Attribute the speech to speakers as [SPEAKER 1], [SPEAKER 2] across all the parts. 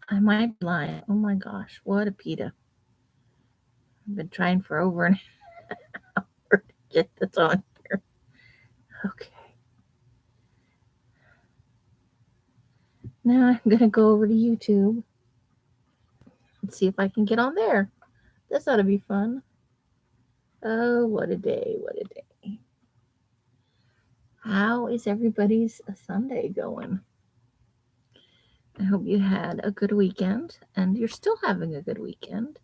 [SPEAKER 1] I might be lying. Oh my gosh, what a pita. I've been trying for over an hour to get this on here. Okay. Now I'm going to go over to YouTube and see if I can get on there. This ought to be fun. Oh, what a day, what a day. How is everybody's Sunday going? I hope you had a good weekend and you're still having a good weekend.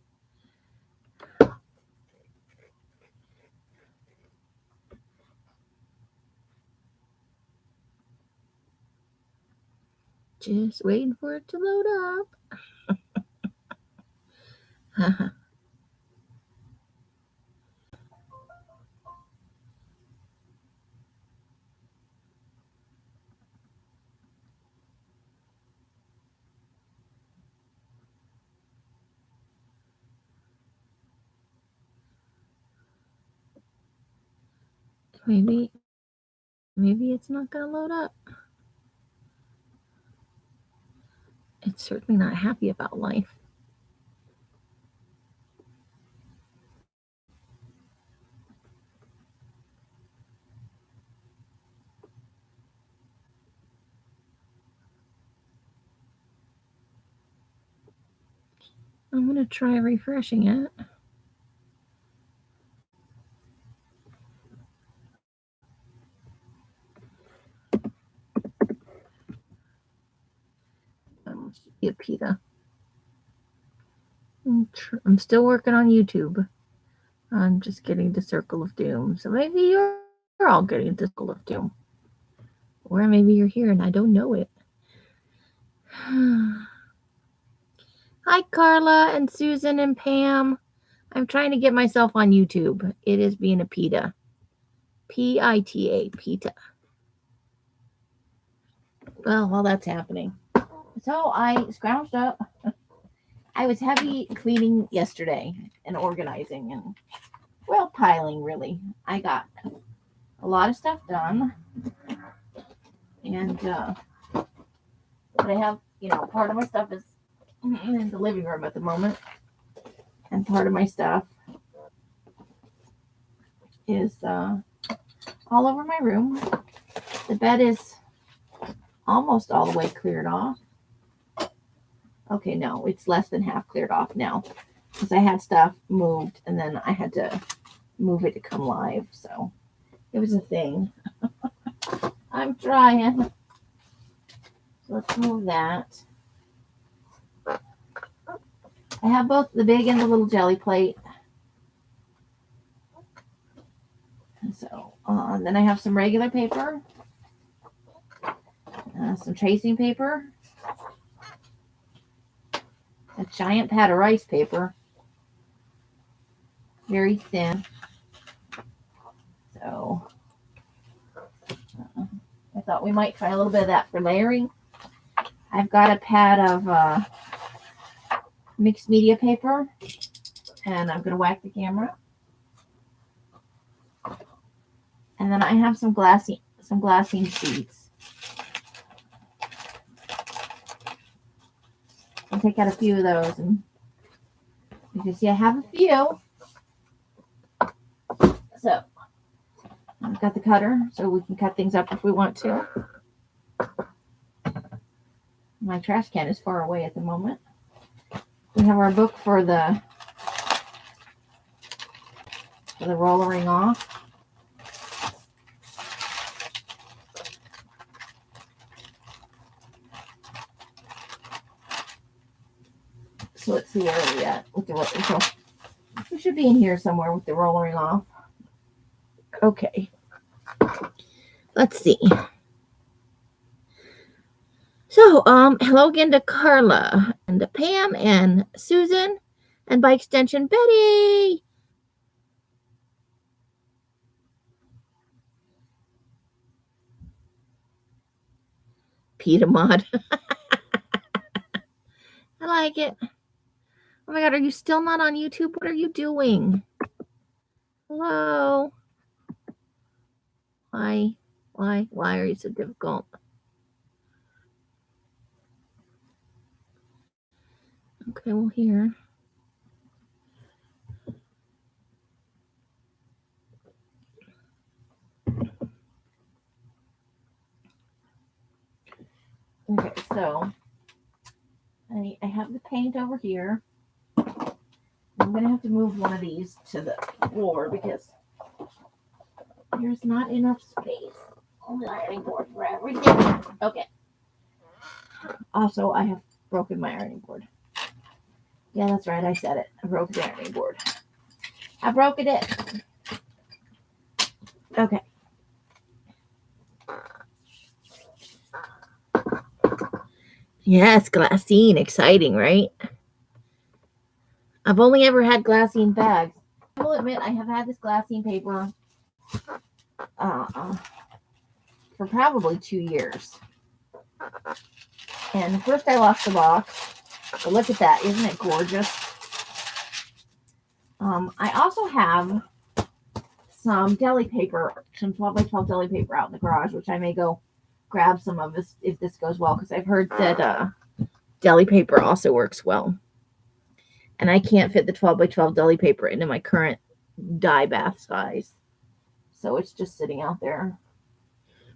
[SPEAKER 1] Just waiting for it to load up. Maybe it's not going to load up. It's certainly not happy about life. I'm going to try refreshing it. Yeah, PETA. I'm still working on YouTube. I'm just getting to Circle of Doom. So maybe you're all getting to Circle of Doom. Or maybe you're here and I don't know it. Hi, Carla and Susan and Pam. I'm trying to get myself on YouTube. It is being a PETA. PITA, PETA. Well, while that's happening. So I scrounged up. I was heavy cleaning yesterday and organizing and, well, piling really. I got a lot of stuff done. And, but I have, part of my stuff is in the living room at the moment. And part of my stuff is all over my room. The bed is almost all the way cleared off. Okay, no, it's less than half cleared off now because I had stuff moved and then I had to move it to come live. So it was a thing. I'm trying. So let's move that. I have both the big and the little jelly plate. So then I have some regular paper, some tracing paper, a giant pad of rice paper, very thin. So I thought we might try a little bit of that for layering. I've got a pad of mixed media paper, and I'm going to whack the camera. And then I have some glassine sheets. I'll take out a few of those, and you can see I have a few. So I've got the cutter, so we can cut things up if we want to. My trash can is far away at the moment. We have our book for the rollering off. So let's see where are we at with the rollering off. We should be in here somewhere with the rollering off. Okay. Let's see. So, hello again to Carla and to Pam and Susan and by extension Betty. PETA mod. I like it. Oh my God, are you still not on YouTube? What are you doing? Hello? Why are you so difficult? Okay, well, here. Okay, so I have the paint over here. I'm going to have to move one of these to the floor because there's not enough space on the ironing board for everything. Okay. Also, I have broken my ironing board. Yeah, that's right. I said it. I broke the ironing board. I broke it. Okay. Yes, glassine. Exciting, right? I've only ever had glassine bags. I will admit I have had this glassine paper for probably 2 years. And first I lost the box. But look at that. Isn't it gorgeous? I also have some deli paper, some 12 by 12 deli paper out in the garage, which I may go grab some of this if this goes well, because I've heard that deli paper also works well. And I can't fit the 12 by 12 deli paper into my current dye bath size. So it's just sitting out there.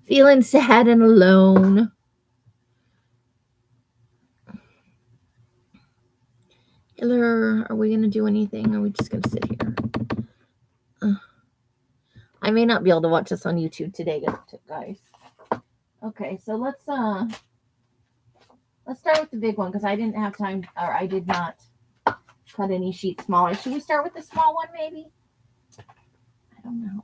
[SPEAKER 1] Feeling sad and alone. Hello, are we going to do anything? Or are we just going to sit here? I may not be able to watch this on YouTube today, guys. Okay, so let's start with the big one because I didn't have time, or I did not cut any sheets smaller. Should we start with the small one, maybe? I don't know.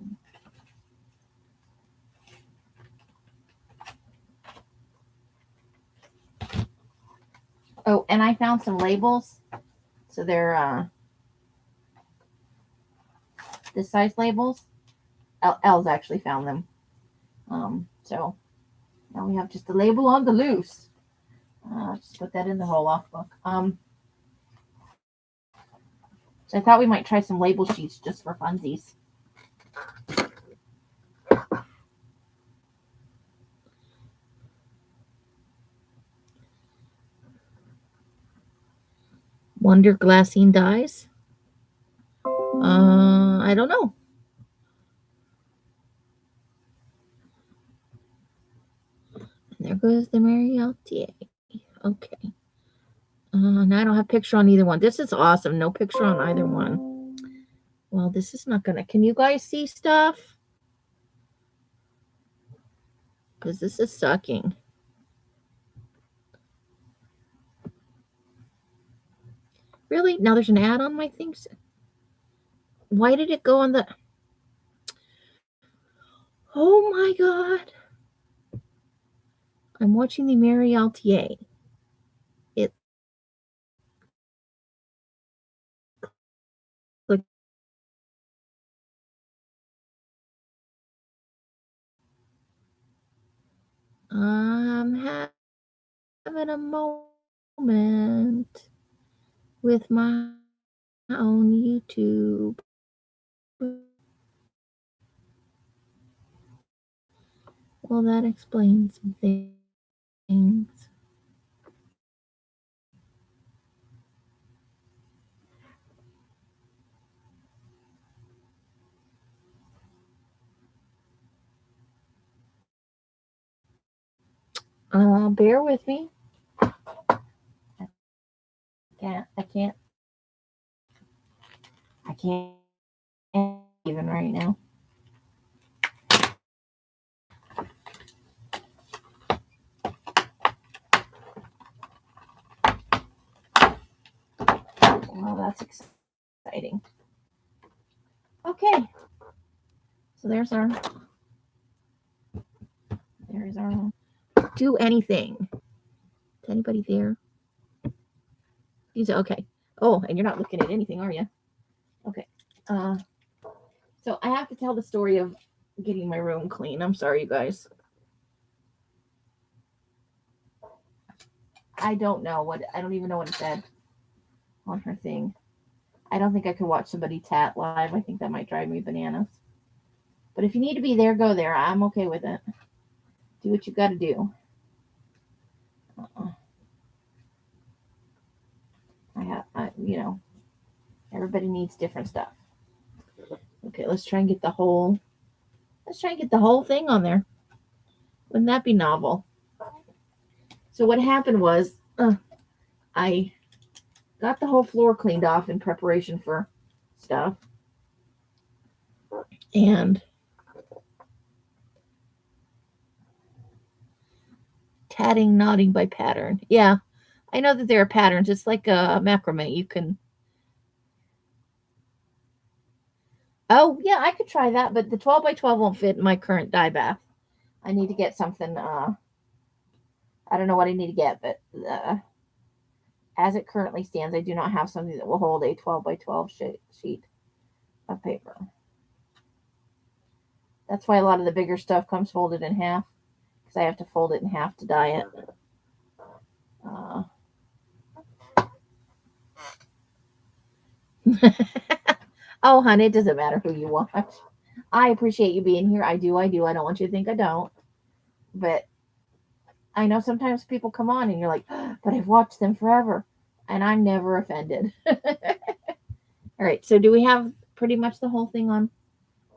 [SPEAKER 1] Oh, and I found some labels. So they're this size labels. Elle's actually found them. So now we have just a label on the loose. Just put that in the roll-off book. So I thought we might try some label sheets just for funsies. Wonder glassine dyes? I don't know. There goes the Mariotti. Okay. Now I don't have picture on either one. This is awesome. No picture on either one. Well, this is not gonna. Can you guys see stuff? Because this is sucking. Really? Now there's an ad on my things. Why did it go on the? Oh my god! I'm watching the Mariotti. It. Like, I'm having a moment with my own YouTube. Well, that explains some things. Bear with me. I can't even right now. Well, that's exciting. Okay. So there's our do anything. Is anybody there? Okay. Oh, and you're not looking at anything, are you? Okay. So I have to tell the story of getting my room clean. I'm sorry, you guys. I don't even know what it said on her thing. I don't think I could watch somebody tat live. I think that might drive me bananas. But if you need to be there, go there. I'm okay with it. Do what you got to do. I everybody needs different stuff. Okay, let's try and get the whole thing on there. Wouldn't that be novel? So what happened was I got the whole floor cleaned off in preparation for stuff. And tatting, knotting by pattern. Yeah, I know that there are patterns. It's like a macrame. You can... Oh, yeah, I could try that, but the 12 by 12 won't fit in my current dye bath. I need to get something, I don't know what I need to get, but as it currently stands, I do not have something that will hold a 12 by 12 sheet of paper. That's why a lot of the bigger stuff comes folded in half, because I have to fold it in half to dye it. Oh, honey, it doesn't matter who you watch. I appreciate you being here. I do. I don't want you to think I don't. But I know sometimes people come on and you're like, but I've watched them forever. And I'm never offended. All right. So do we have pretty much the whole thing on?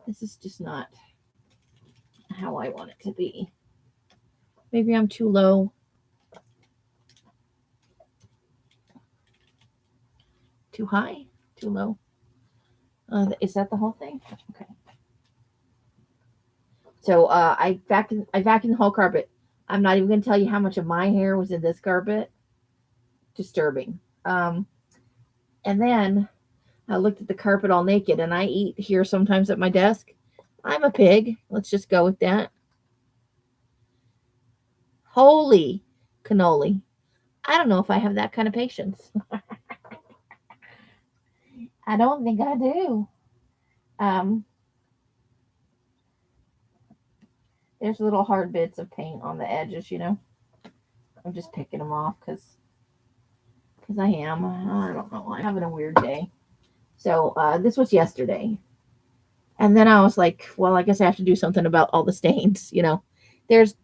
[SPEAKER 1] This is just not how I want it to be. Maybe I'm too low. Too high? Too low? Is that the whole thing? Okay. So I vacuumed the whole carpet. I'm not even going to tell you how much of my hair was in this carpet. Disturbing. And then I looked at the carpet all naked, and I eat here sometimes at my desk. I'm a pig. Let's just go with that. Holy cannoli. I don't know if I have that kind of patience. I don't think I do. There's little hard bits of paint on the edges, I'm just picking them off because I am. I don't know. I'm having a weird day. So this was yesterday. And then I was like, well, I guess I have to do something about all the stains. There's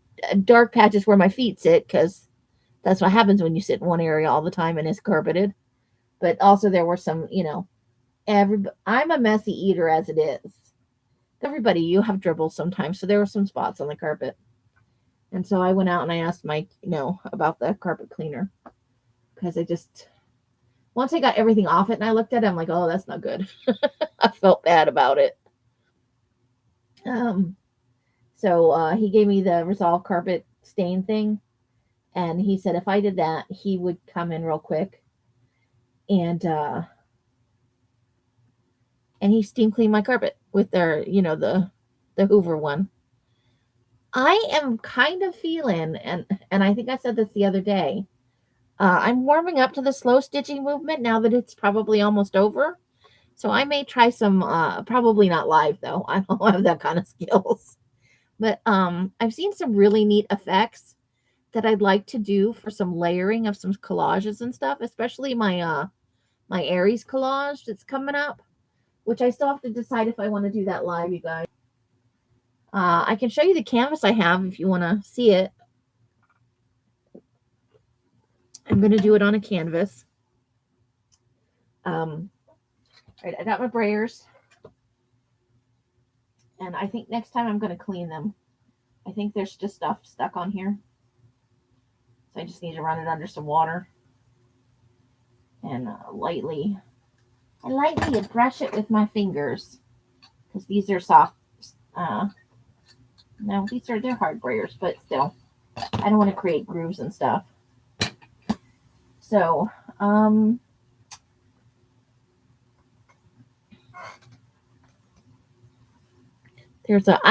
[SPEAKER 1] dark patches where my feet sit because that's what happens when you sit in one area all the time and it's carpeted. But also there were some, I'm a messy eater as it is. Everybody, you have dribbles sometimes. So there were some spots on the carpet. And so I went out and I asked Mike, about the carpet cleaner. Because once I got everything off it and I looked at it, I'm like, oh, that's not good. I felt bad about it. So he gave me the Resolve carpet stain thing. And he said if I did that, he would come in real quick. And he steam cleaned my carpet with their, the Hoover one. I am kind of feeling, and I think I said this the other day, I'm warming up to the slow stitching movement now that it's probably almost over. So I may try some, probably not live though. I don't have that kind of skills. But I've seen some really neat effects that I'd like to do for some layering of some collages and stuff, especially my my Aries collage that's coming up, which I still have to decide if I want to do that live, you guys. I can show you the canvas I have if you want to see it. I'm going to do it on a canvas. All right, I got my brayers. And I think next time I'm going to clean them. I think there's just stuff stuck on here. So I just need to run it under some water. And lightly brush it with my fingers. Because these are soft. No, they're hard brayers, but still. I don't want to create grooves and stuff. So, I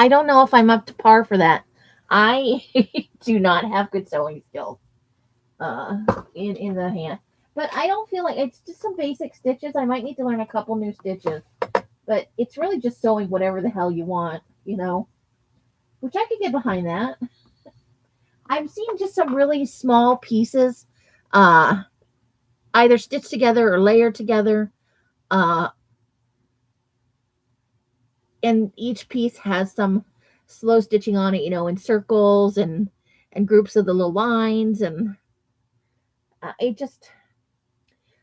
[SPEAKER 1] don't know if I'm up to par for that. I do not have good sewing skills in the hand. But I don't feel like it's just some basic stitches. I might need to learn a couple new stitches. But it's really just sewing whatever the hell you want, which I could get behind that. I've seen just some really small pieces either stitched together or layered together. And each piece has some slow stitching on it, in circles and groups of the little lines. And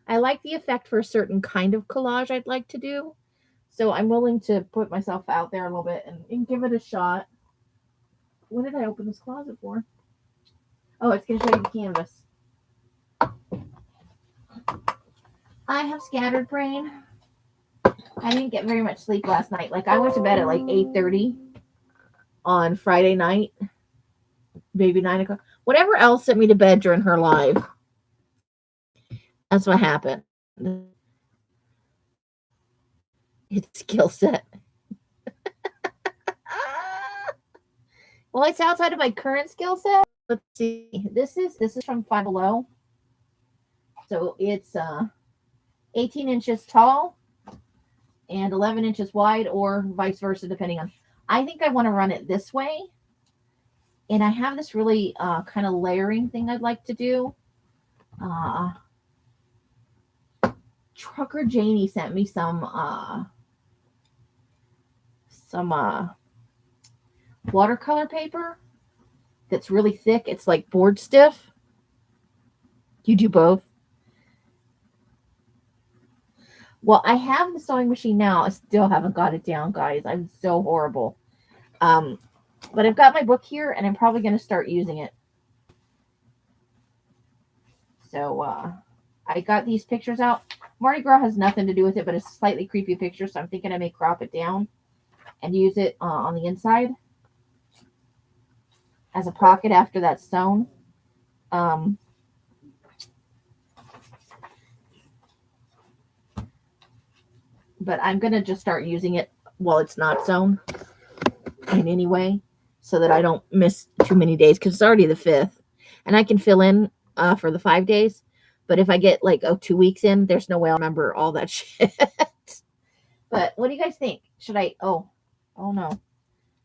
[SPEAKER 1] I like the effect for a certain kind of collage I'd like to do. So I'm willing to put myself out there a little bit and give it a shot. What did I open this closet for? Oh, it's going to show you the canvas. I have scattered brain. I didn't get very much sleep last night. Like, I went to bed at like 8:30 on Friday night. Maybe 9 o'clock. Whatever else sent me to bed during her live. That's what happened. It's skill set. Well, it's outside of my current skill set. Let's see. This is from Five Below. So it's 18 inches tall and 11 inches wide, or vice versa, depending on. I think I want to run it this way. And I have this really kind of layering thing I'd like to do. Trucker Janie sent me some watercolor paper that's really thick. It's like board stiff. You do both? Well, I have the sewing machine now. I still haven't got it down, guys. I'm so horrible. But I've got my book here, and I'm probably going to start using it. So I got these pictures out. Mardi Gras has nothing to do with it, but it's a slightly creepy picture, so I'm thinking I may crop it down and use it on the inside as a pocket after that's sewn. But I'm going to just start using it while it's not sewn in any way so that I don't miss too many days, because it's already the 5th. And I can fill in for the 5 days. But if I get like 2 weeks in, there's no way I'll remember all that shit. But what do you guys think? Should I? Oh no.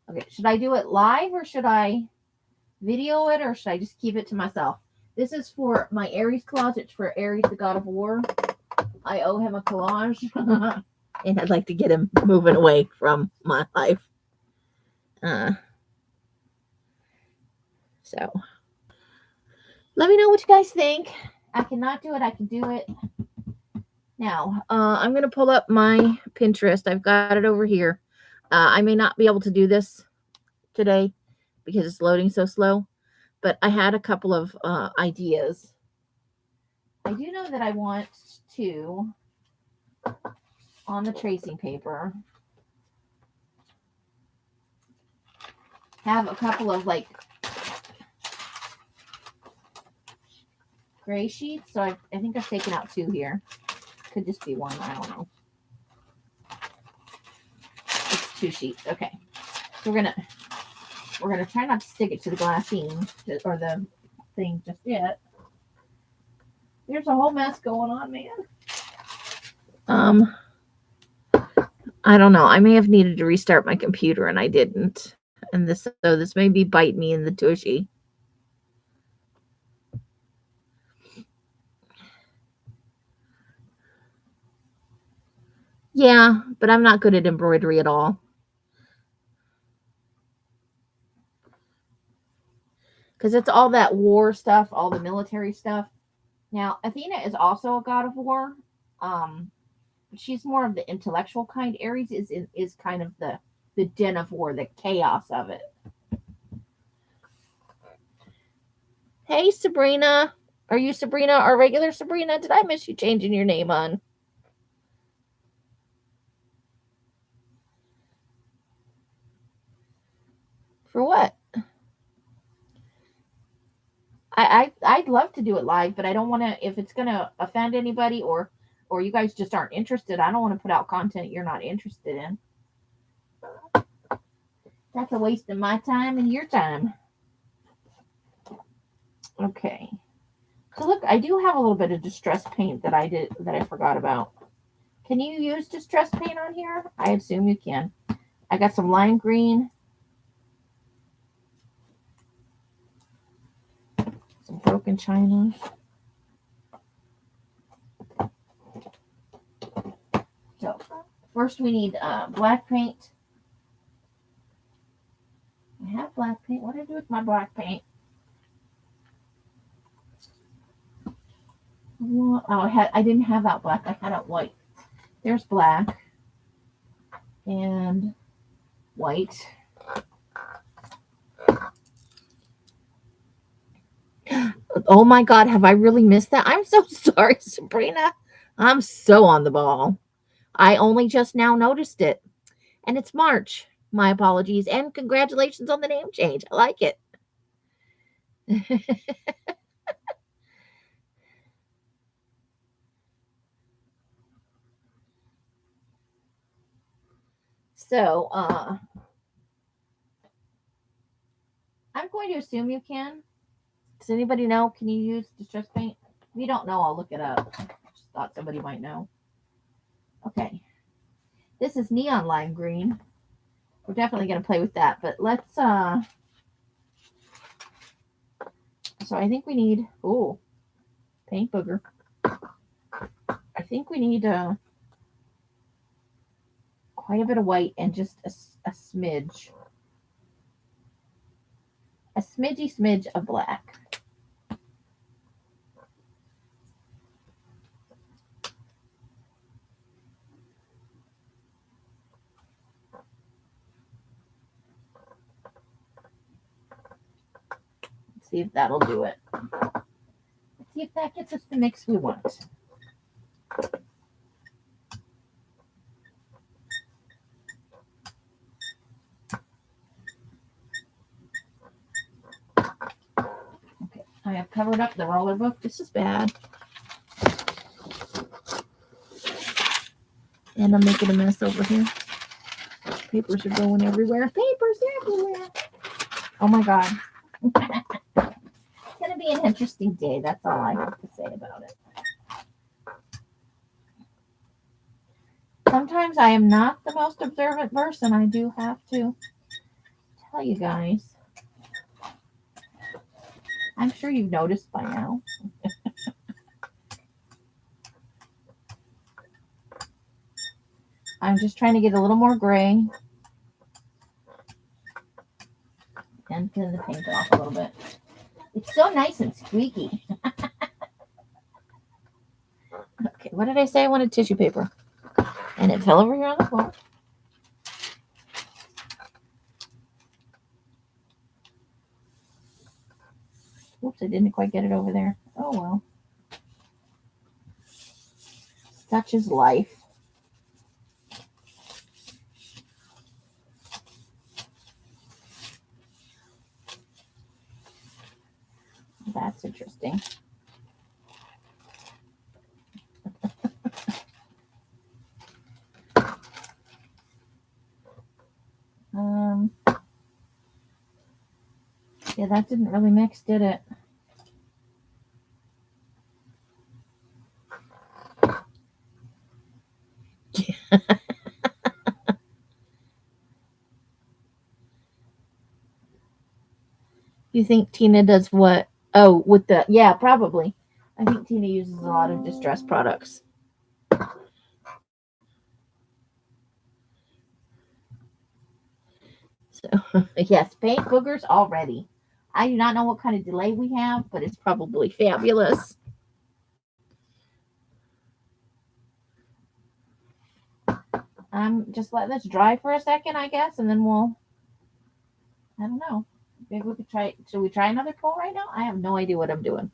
[SPEAKER 1] Okay, should I do it live or should I video it or should I just keep it to myself? This is for my Aries closet, for Aries, the god of war. I owe him a collage. And I'd like to get him moving away from my life. So let me know what you guys think. I cannot do it. I can do it. Now, I'm going to pull up my Pinterest. I've got it over here. I may not be able to do this today because it's loading so slow, but I had a couple of ideas. I do know that I want to, on the tracing paper, have a couple of like gray sheets. So I think I've taken out 2 here. Could just be 1. I don't know. It's 2 sheets. Okay. So we're gonna try not to stick it to the glassine or the thing just yet. There's a whole mess going on, man. I don't know. I may have needed to restart my computer and I didn't. And this may be bite me in the tushy. Yeah, but I'm not good at embroidery at all. Because it's all that war stuff, all the military stuff. Now, Athena is also a god of war. She's more of the intellectual kind. Aries is kind of the den of war, the chaos of it. Hey, Sabrina. Are you Sabrina or regular Sabrina? Did I miss you changing your name on? For what? I'd love to do it live, but I don't want to, if it's going to offend anybody or you guys just aren't interested, I don't want to put out content you're not interested in. That's a waste of my time and your time. Okay. So look, I do have a little bit of distress paint that I forgot about. Can you use distress paint on here? I assume you can. I got some lime green. Some broken china. So first we need black paint. I have black paint. What do I do with my black paint? Oh, I didn't have out black. I had out white. There's black and white. Oh my God, have I really missed that? I'm so sorry, Sabrina. I'm so on the ball. I only just now noticed it. And it's March. My apologies. And congratulations on the name change. I like it. So, I'm going to assume you can. Does anybody know? Can you use distress paint? If you don't know, I'll look it up. Just thought somebody might know. Okay. This is neon lime green. We're definitely going to play with that. But let's, so I think we need, paint booger. I think we need quite a bit of white and just a smidge. A smidgy smidge of black. Let's see if that'll do it. Let's see if that gets us the mix we want. Okay, I have covered up the roller book. This is bad. And I'm making a mess over here. Papers are going everywhere. Papers everywhere. Oh my God. It's going to be an interesting day. That's all I have to say about it. Sometimes I am not the most observant person. I do have to tell you guys. I'm sure you've noticed by now. I'm just trying to get a little more gray and thin the paint off a little bit. It's so nice and squeaky. Okay, what did I say? I wanted tissue paper. And it fell over here on the floor. Oops, I didn't quite get it over there. Oh well. Such is life. That's interesting. Yeah, that didn't really mix, did it? You think Tina does what? Oh, with the, yeah, probably. I think Tina uses a lot of distress products. So, yes, paint boogers already. I do not know what kind of delay we have, but it's probably fabulous. I'm just letting this dry for a second, I guess, and then I don't know. Maybe we could try, should we try another pull right now? I have no idea what I'm doing.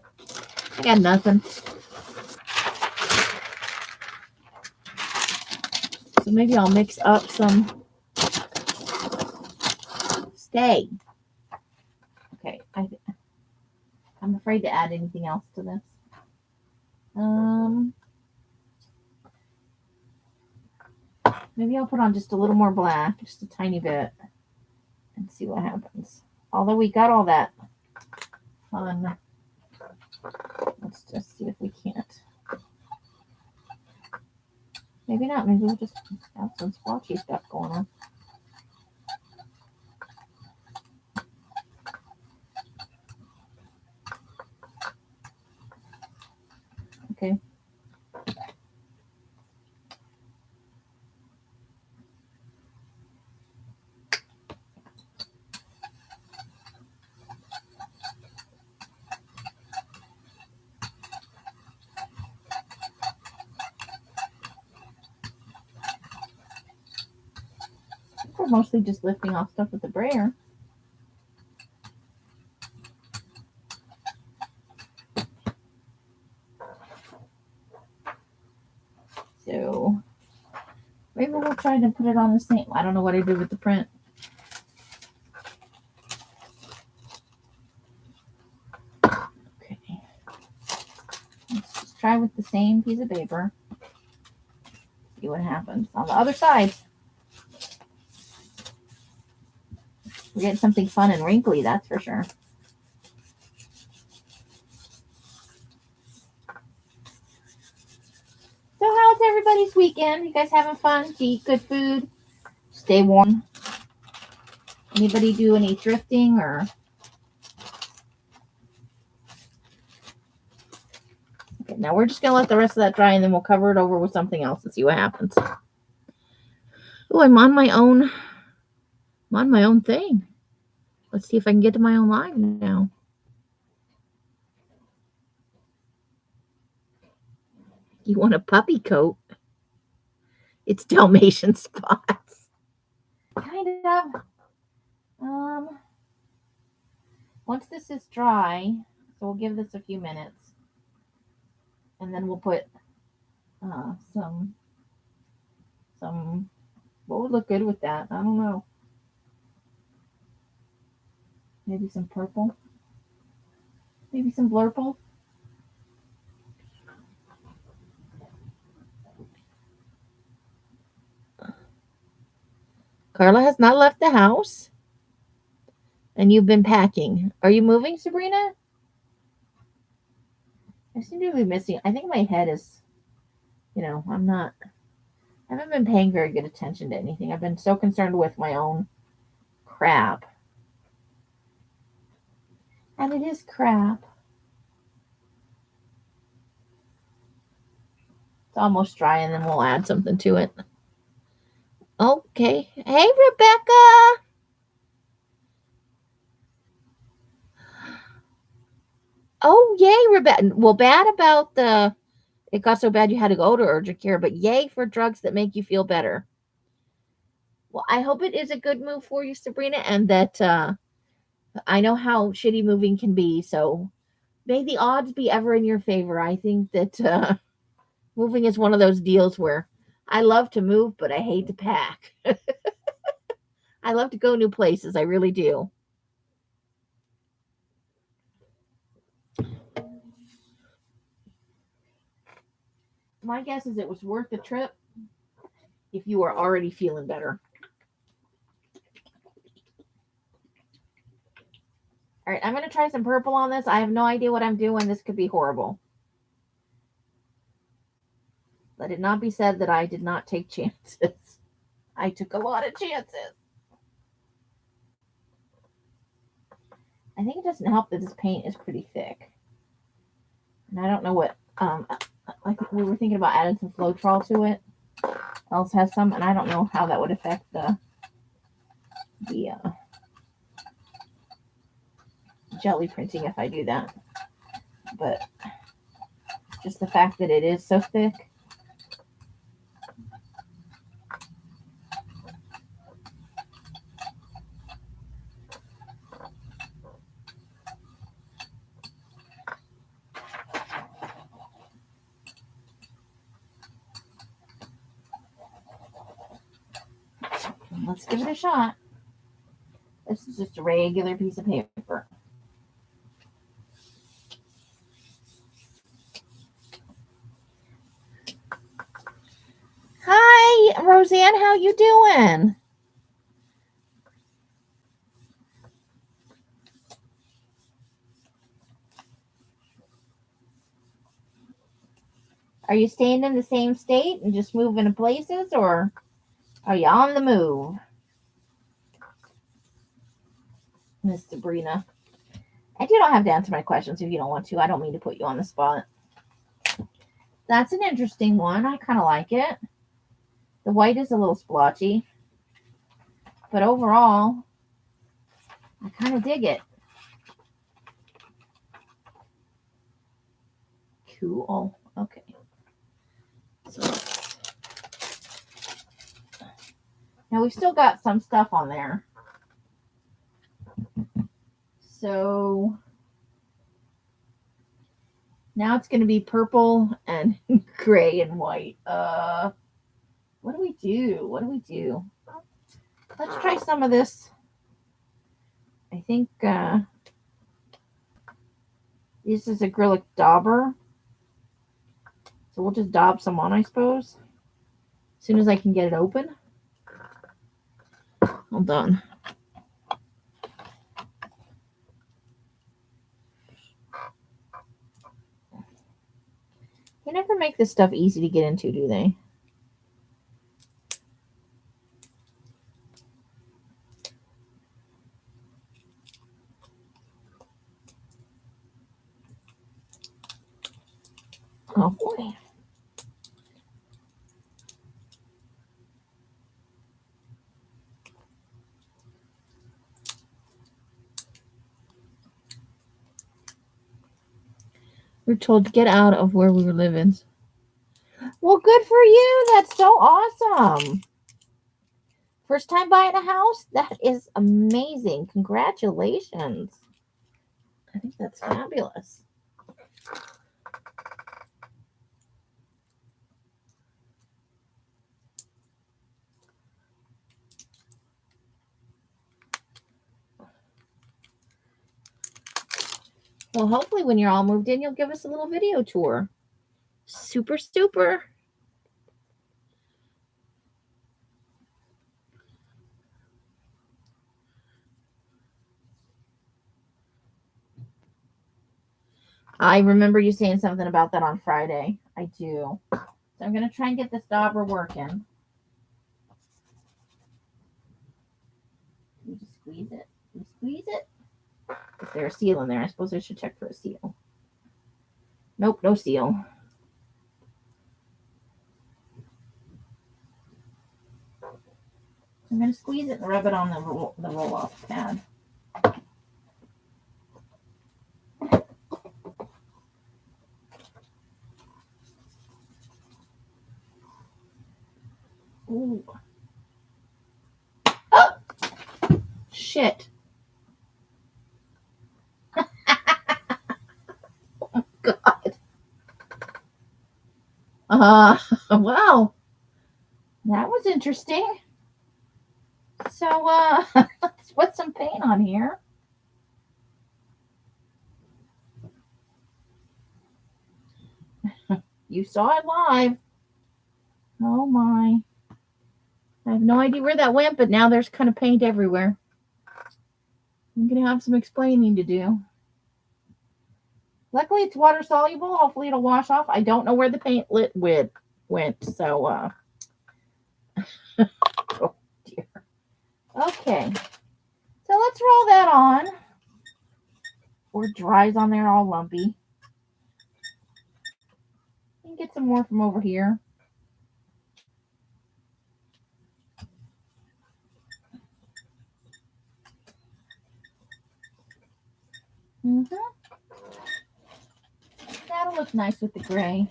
[SPEAKER 1] I got nothing. So maybe I'll mix up some. Stay. Okay, I'm afraid to add anything else to this. Maybe I'll put on just a little more black, just a tiny bit, and see what happens. Although we got all that fun, let's just see if we can't. Maybe not. Maybe we'll just have some splotchy stuff going on. Okay. We're mostly just lifting off stuff with the brayer. So maybe we'll try to put it on the same. I don't know what I did with the print. Okay. Let's just try with the same piece of paper. See what happens on the other side. We're getting something fun and wrinkly, that's for sure. So how's everybody's weekend? You guys having fun? Do you eat good food? Stay warm? Anybody do any thrifting or? Okay, now we're just going to let the rest of that dry and then we'll cover it over with something else and see what happens. Oh, I'm on my own thing. Let's see if I can get to my own live now. You want a puppy coat? It's Dalmatian spots. Kind of. Once this is dry, so we'll give this a few minutes. And then we'll put some, what would look good with that? I don't know. Maybe some purple. Maybe some blurple. Carla has not left the house. And you've been packing. Are you moving, Sabrina? I seem to be missing. I think my head is, I haven't been paying very good attention to anything. I've been so concerned with my own crap. And it is crap. It's almost dry, and then we'll add something to it. Okay. Hey, Rebecca. Oh, yay, Rebecca. Well, bad about it got so bad you had to go to urgent care, but yay for drugs that make you feel better. Well, I hope it is a good move for you, Sabrina, and that I know how shitty moving can be, so may the odds be ever in your favor. I think that moving is one of those deals where I love to move, but I hate to pack. I love to go new places. I really do. My guess is it was worth the trip if you were already feeling better. All right, I'm going to try some purple on this. I have no idea what I'm doing. This could be horrible. Let it not be said that I did not take chances. I took a lot of chances. I think it doesn't help that this paint is pretty thick. And I don't know what, like we were thinking about adding some Floetrol to it. Else has some, and I don't know how that would affect the jelly printing if I do that. But just the fact that it is so thick. Let's give it a shot. This is just a regular piece of paper. Hi, Roseanne. How you doing? Are you staying in the same state and just moving to places, or are you on the move, Miss Sabrina? And you don't have to answer my questions if you don't want to. I don't mean to put you on the spot. That's an interesting one. I kind of like it. The white is a little splotchy, but overall, I kind of dig it. Cool. Okay. So Now we've still got some stuff on there. So now it's going to be purple and gray and white. What do we do? What do we do? Let's try some of this. I think this is acrylic dauber. So we'll just daub some on, I suppose. As soon as I can get it open. Hold on. They never make this stuff easy to get into, do they? Oh boy. We're told to get out of where we were living. Well, good for you. That's so awesome. First time buying a house? That is amazing. Congratulations. I think that's fabulous. Well, hopefully when you're all moved in, you'll give us a little video tour. Super, super. I remember you saying something about that on Friday. I do. So I'm going to try and get this dauber working. You just squeeze it. You squeeze it. Is there a seal in there? I suppose I should check for a seal. Nope, no seal. I'm going to squeeze it and rub it on the roll-off pad. Ooh. Oh! Shit. Oh, God. Wow. That was interesting. So, let's put some paint on here. You saw it live. Oh, my. I have no idea where that went, but now there's kind of paint everywhere. I'm going to have some explaining to do. Luckily, it's water soluble. Hopefully, it'll wash off. I don't know where the paint went, so, oh, dear. Okay. So, let's roll that on. Or it dries on there all lumpy. You can get some more from over here. That'll look nice with the gray.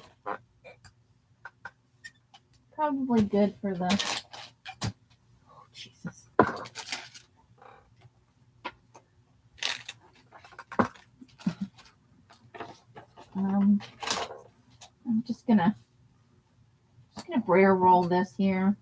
[SPEAKER 1] Probably good for the... Oh, Jesus. I'm just gonna brayer roll this here.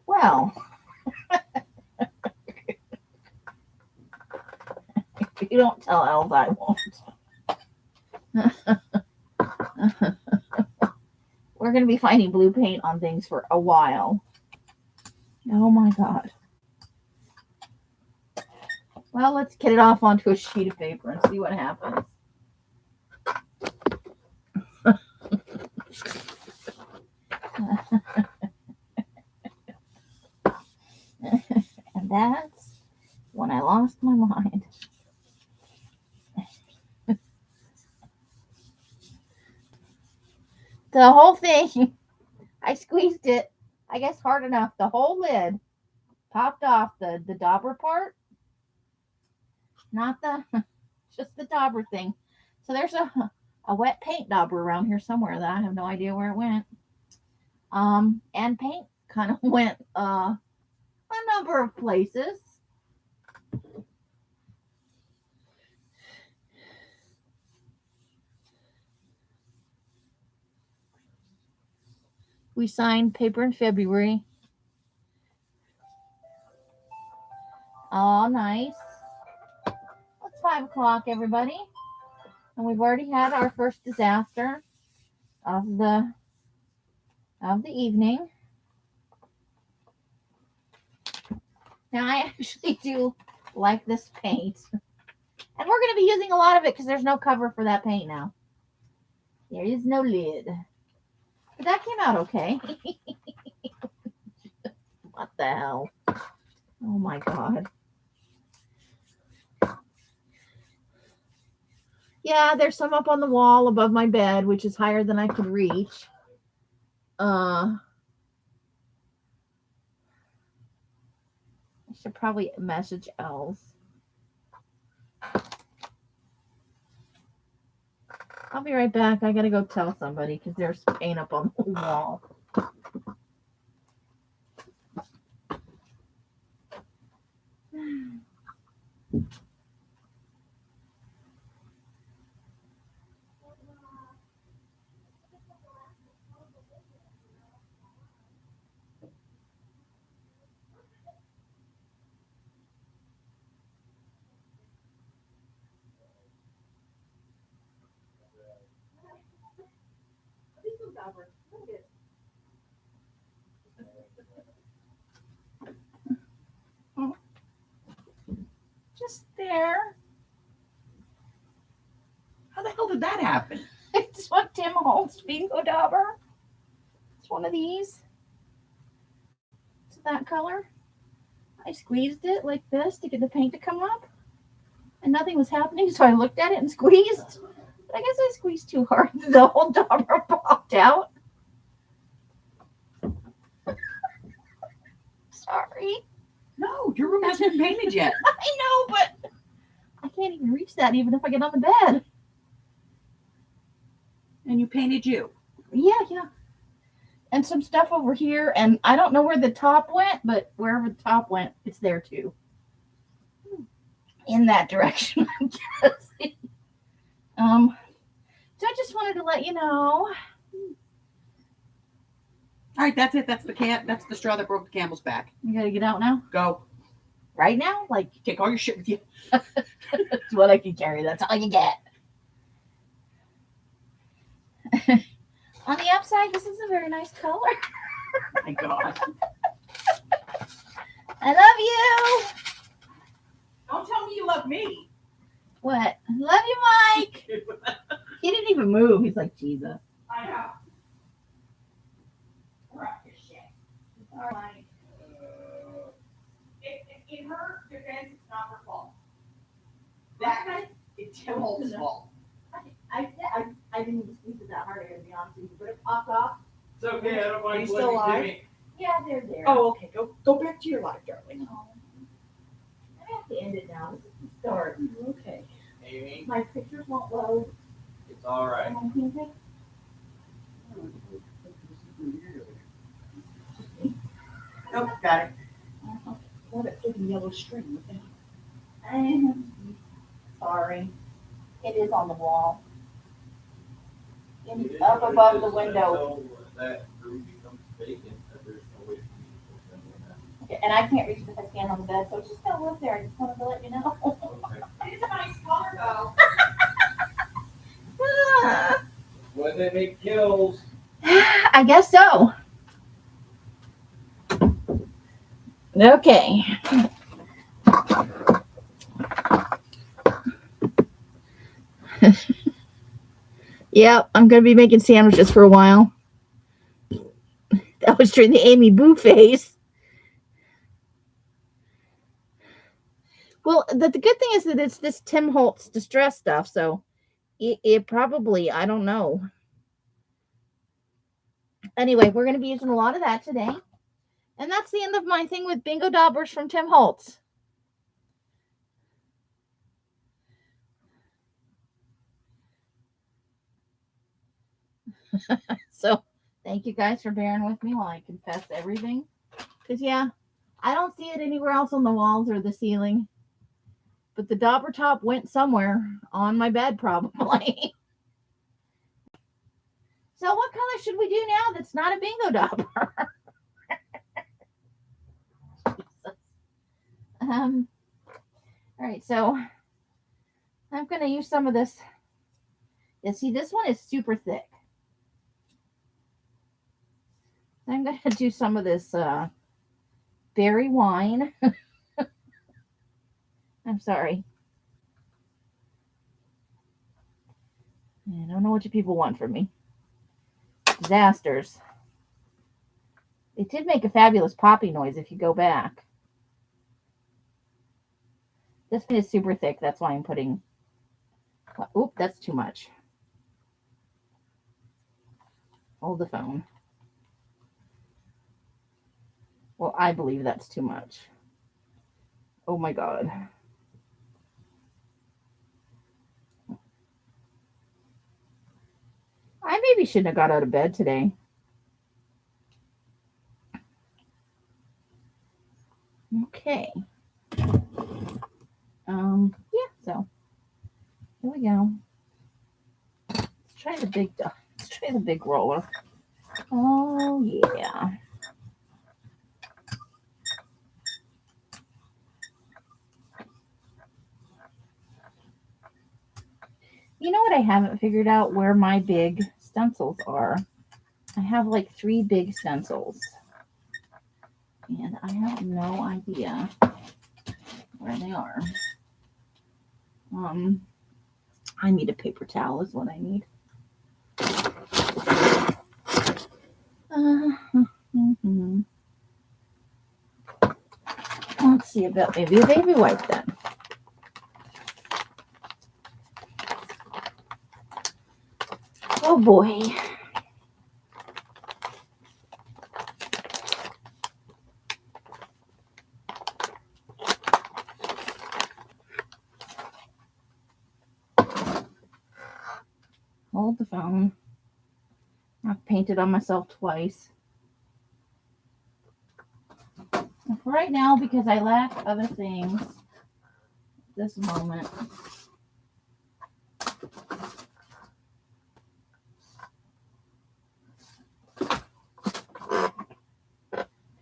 [SPEAKER 1] Well, if you don't tell Els, I won't. We're going to be finding blue paint on things for a while. Oh my God. Well, let's get it off onto a sheet of paper and see what happens. And that's when I lost my mind. The whole thing, I squeezed it, I guess hard enough. The whole lid popped off, the dauber part. Not just the dauber thing. So there's a wet paint dauber around here somewhere that I have no idea where it went. And paint kind of went a number of places. We signed paper in February. Oh, nice. It's 5 o'clock, everybody. And we've already had our first disaster of the evening. Now, I actually do like this paint. And we're going to be using a lot of it because there's no cover for that paint now. There is no lid. But that came out okay. What the hell? Oh my God. Yeah, there's some up on the wall above my bed, which is higher than I could reach. I should probably message Els. I'll be right back. I gotta go tell somebody because there's paint up on the wall. Just there.
[SPEAKER 2] How the hell did that happen?
[SPEAKER 1] It's what Tim Holt's bingo dauber. It's one of these. It's that color. I squeezed it like this to get the paint to come up. And nothing was happening, so I looked at it and squeezed. But I guess I squeezed too hard. The whole dauber popped out. Sorry.
[SPEAKER 2] No, your room hasn't been painted yet.
[SPEAKER 1] I know, but I can't even reach that even if I get on the bed.
[SPEAKER 2] And you painted you.
[SPEAKER 1] Yeah. And some stuff over here, and I don't know where the top went, but wherever the top went, it's there too. In that direction, I'm guessing. So I just wanted to let you know.
[SPEAKER 2] All right, that's it. That's the straw that broke the camel's back.
[SPEAKER 1] You gotta get out now?
[SPEAKER 2] Go.
[SPEAKER 1] Right now? Like,
[SPEAKER 2] Take all your shit with you.
[SPEAKER 1] that's what I can carry. That's all you get. On the outside, this is a very nice color.
[SPEAKER 2] Oh my God.
[SPEAKER 1] I love you.
[SPEAKER 2] Don't tell me you love me.
[SPEAKER 1] What? Love you, Mike. He didn't even move. He's like, Jesus.
[SPEAKER 2] I know. Rock your shit.
[SPEAKER 1] All right.
[SPEAKER 2] In her defense, it's not her fault. That guy, it's Tim Holt's fault.
[SPEAKER 1] I didn't even squeeze it that hard, I gotta be honest with you, but it popped off.
[SPEAKER 3] It's okay, I don't
[SPEAKER 2] Are you
[SPEAKER 3] mind
[SPEAKER 2] still
[SPEAKER 3] blaming
[SPEAKER 2] alive?
[SPEAKER 3] Timmy.
[SPEAKER 1] Yeah, they're there.
[SPEAKER 2] Oh, okay. Go back to your life, darling.
[SPEAKER 1] No. I have to end it now. This is the start.
[SPEAKER 2] Okay.
[SPEAKER 3] Amy,
[SPEAKER 1] My pictures won't load.
[SPEAKER 3] it's all right.
[SPEAKER 1] On my music.
[SPEAKER 2] Nope, got it. Oh, that freaking yellow string. What the hell?
[SPEAKER 1] I'm sorry. It is on the wall.
[SPEAKER 3] It is
[SPEAKER 1] Up
[SPEAKER 3] what it
[SPEAKER 1] above
[SPEAKER 3] is,
[SPEAKER 1] the window.
[SPEAKER 3] until that room becomes vacant, that there's no way for me to put them in
[SPEAKER 1] Okay, and I can't reach it if I stand on the bed, so it's just gonna live there. I just wanted to let you know.
[SPEAKER 3] that. Okay.
[SPEAKER 2] It's a nice color, though.
[SPEAKER 3] When they make kills,
[SPEAKER 1] I guess so. Okay. Yep, I'm gonna be making sandwiches for a while. That was during the Amy Boo phase. Well, the good thing is that it's this Tim Holtz distress stuff, so it probably, I don't know. Anyway, we're going to be using a lot of that today. And that's the end of my thing with Bingo Daubers from Tim Holtz. So, thank you guys for bearing with me while I confess everything. Because, yeah, I don't see it anywhere else on the walls or the ceiling. But the dauber top went somewhere on my bed, probably. So, what color should we do now that's not a bingo dauber? All right, so I'm going to use some of this. Yeah, see, this one is super thick. I'm going to do some of this berry wine. I'm sorry. I don't know what you people want from me. Disasters. It did make a fabulous poppy noise if you go back. This one is super thick. That's why I'm putting... Oop, that's too much. Hold the phone. Well, I believe that's too much. Oh my God. I maybe shouldn't have got out of bed today. Okay. Yeah, so here we go. Let's try the big roller. Oh yeah. You know what I haven't figured out? Where my big stencils are. I have like 3 big stencils. And I have no idea where they are. I need a paper towel is what I need. Let's see about maybe a baby wipe then. Oh boy. Hold the phone. I've painted on myself twice. And for right now, because I lack other things at this moment.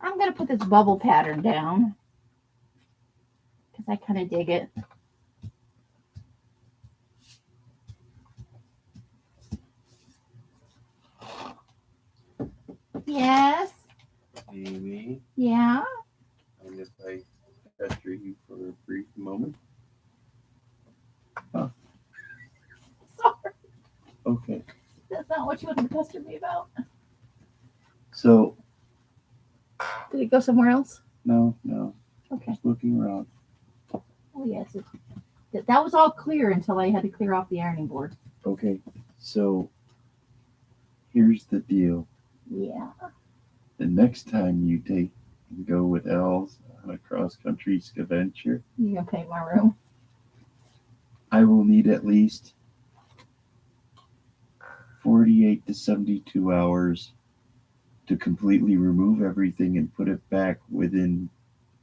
[SPEAKER 1] I'm going to put this bubble pattern down because I kind of dig it. Yes.
[SPEAKER 3] Amy,
[SPEAKER 1] Yeah.
[SPEAKER 3] and if I pester you for a brief moment. Huh.
[SPEAKER 1] Sorry.
[SPEAKER 3] Okay.
[SPEAKER 1] That's not what you wanted to pester me about.
[SPEAKER 3] So,
[SPEAKER 1] Did it go somewhere else?
[SPEAKER 3] no.
[SPEAKER 1] Okay.
[SPEAKER 3] Just looking around.
[SPEAKER 1] Oh, yes. That was all clear until I had to clear off the ironing board.
[SPEAKER 3] Okay. So, here's the deal.
[SPEAKER 1] Yeah.
[SPEAKER 3] The next time you go with Els on a cross-country scavenger,
[SPEAKER 1] You gonna paint my room?
[SPEAKER 3] I will need at least 48 to 72 hours to completely remove everything and put it back within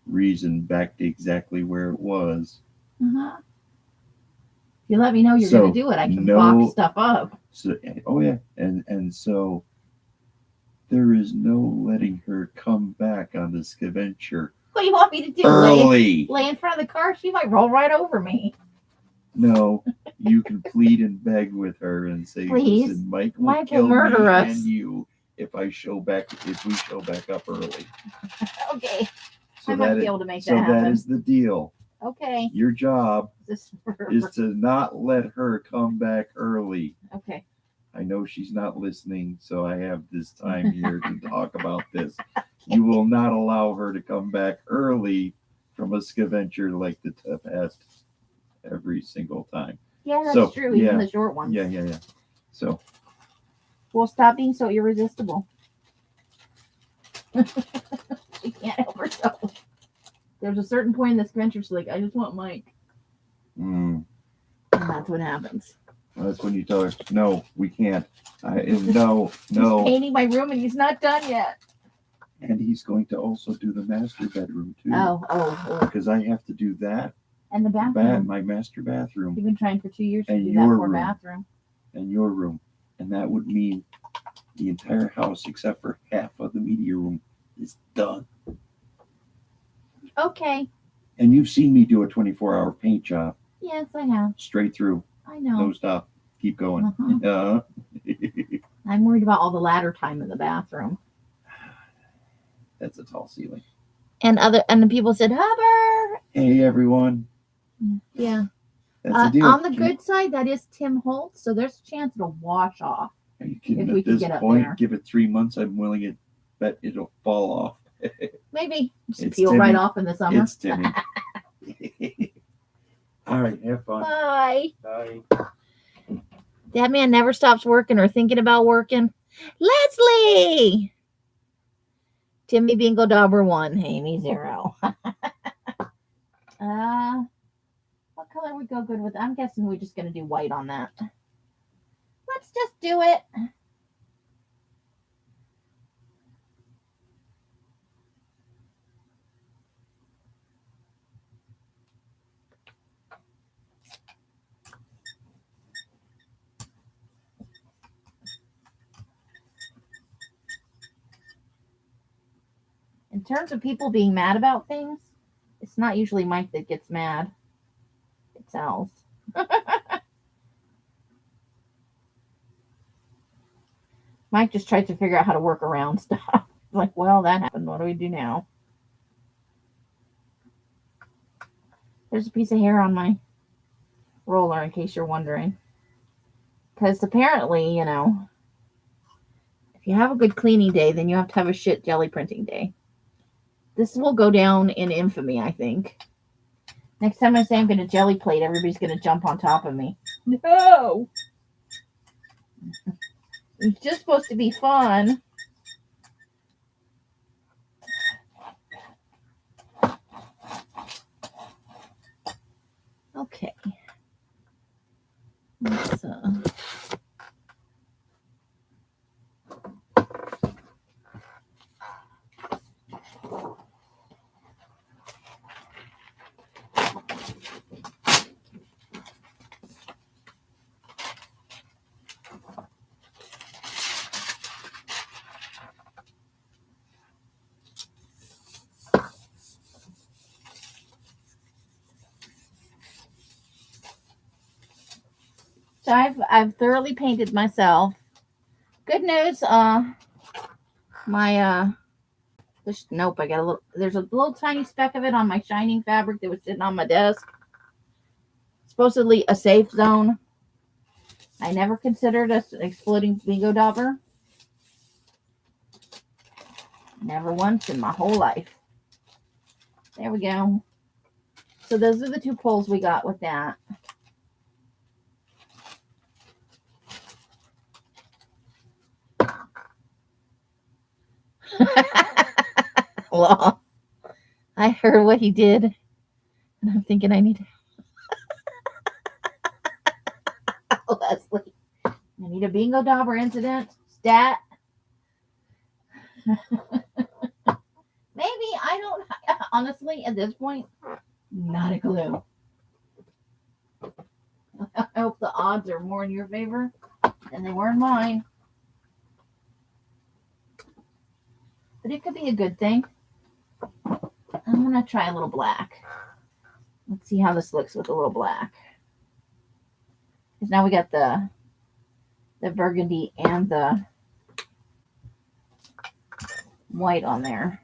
[SPEAKER 3] reason, back to exactly where it was.
[SPEAKER 1] Uh-huh. If you let me know you're
[SPEAKER 3] So,
[SPEAKER 1] gonna do it, I can
[SPEAKER 3] no-
[SPEAKER 1] box stuff up.
[SPEAKER 3] So, oh yeah, and so there is no letting her come back on the scavenger
[SPEAKER 1] What do you want me to do?
[SPEAKER 3] early.
[SPEAKER 1] Lay in front of the car? She might roll right over me.
[SPEAKER 3] No, you can plead and beg with her and say,
[SPEAKER 1] Please.
[SPEAKER 3] "Listen, Mike will
[SPEAKER 1] Mike will
[SPEAKER 3] kill
[SPEAKER 1] murder
[SPEAKER 3] me
[SPEAKER 1] us.
[SPEAKER 3] and you if we show back up early."
[SPEAKER 1] Okay.
[SPEAKER 3] So
[SPEAKER 1] I might
[SPEAKER 3] that
[SPEAKER 1] be
[SPEAKER 3] is,
[SPEAKER 1] able to make
[SPEAKER 3] so
[SPEAKER 1] that happen.
[SPEAKER 3] that is the deal.
[SPEAKER 1] Okay.
[SPEAKER 3] Your job
[SPEAKER 1] This
[SPEAKER 3] is to not let her come back early.
[SPEAKER 1] okay.
[SPEAKER 3] I know she's not listening, so I have this time here to talk about this. You will not allow her to come back early from from a scavenger like the past every single time.
[SPEAKER 1] Yeah, that's
[SPEAKER 3] So,
[SPEAKER 1] true.
[SPEAKER 3] yeah.
[SPEAKER 1] Even the short ones.
[SPEAKER 3] Yeah. So,
[SPEAKER 1] Well, stop being so irresistible. She can't help herself. There's a certain point in this adventure she's like, I just want Mike. And that's what happens.
[SPEAKER 3] that's when you tell her, no, we can't. No.
[SPEAKER 1] He's painting my room and he's not done yet.
[SPEAKER 3] And he's going to also do the master bedroom too.
[SPEAKER 1] Oh.
[SPEAKER 3] Because I have to do that.
[SPEAKER 1] And the bathroom.
[SPEAKER 3] My master bathroom.
[SPEAKER 1] You've been trying for 2 years to
[SPEAKER 3] And
[SPEAKER 1] do that
[SPEAKER 3] your
[SPEAKER 1] poor
[SPEAKER 3] room.
[SPEAKER 1] bathroom.
[SPEAKER 3] And your room. And that would mean the entire house, except for half of the media room, is done.
[SPEAKER 1] Okay.
[SPEAKER 3] And you've seen me do a 24-hour paint job.
[SPEAKER 1] Yes, I have.
[SPEAKER 3] Straight through.
[SPEAKER 1] I know.
[SPEAKER 3] No stop. Keep going.
[SPEAKER 1] Uh-huh. I'm worried about all the ladder time in the bathroom.
[SPEAKER 3] That's a tall ceiling.
[SPEAKER 1] And the people said, Hubbard.
[SPEAKER 3] Hey, everyone.
[SPEAKER 1] Yeah.
[SPEAKER 3] That's the deal.
[SPEAKER 1] On the good side, that is Tim Holtz, so there's a chance it'll wash off.
[SPEAKER 3] Are you kidding?
[SPEAKER 1] If we
[SPEAKER 3] At
[SPEAKER 1] can
[SPEAKER 3] this
[SPEAKER 1] get up
[SPEAKER 3] point,
[SPEAKER 1] there.
[SPEAKER 3] give it 3 months, I'm willing to bet it'll fall off.
[SPEAKER 1] Maybe just
[SPEAKER 3] It's
[SPEAKER 1] peel
[SPEAKER 3] Timmy.
[SPEAKER 1] right off in the summer.
[SPEAKER 3] It's Timmy. All right, have fun.
[SPEAKER 1] Bye.
[SPEAKER 3] Bye.
[SPEAKER 1] That man never stops working or thinking about working. Leslie! Timmy Bingo Dauber 1, Amy 0. What color would go good with? I'm guessing we're just going to do white on that. Let's just do it. In terms of people being mad about things, it's not usually Mike that gets mad. It's Al's. Mike just tried to figure out how to work around stuff. Like, well, that happened. What do we do now? There's a piece of hair on my roller, in case you're wondering. Because apparently, if you have a good cleaning day, then you have to have a shit jelly printing day. This will go down in infamy, I think. Next time I say I'm going to jelly plate, everybody's going to jump on top of me. No! It's just supposed to be fun. Okay. Let's, So I've thoroughly painted myself. Good news, nope, I got there's a little tiny speck of it on my shining fabric that was sitting on my desk. Supposedly a safe zone. I never considered an exploding bingo dauber. Never once in my whole life. There we go. So those are the two poles we got with that. Well, I heard what he did, and I'm thinking I need to. Leslie, I need a bingo dauber incident. Stat. Maybe, I don't, honestly, at this point, not a clue. I hope the odds are more in your favor than they were in mine. But it could be a good thing. I'm going to try a little black. Let's see how this looks with a little black. Because now we got the burgundy and the white on there.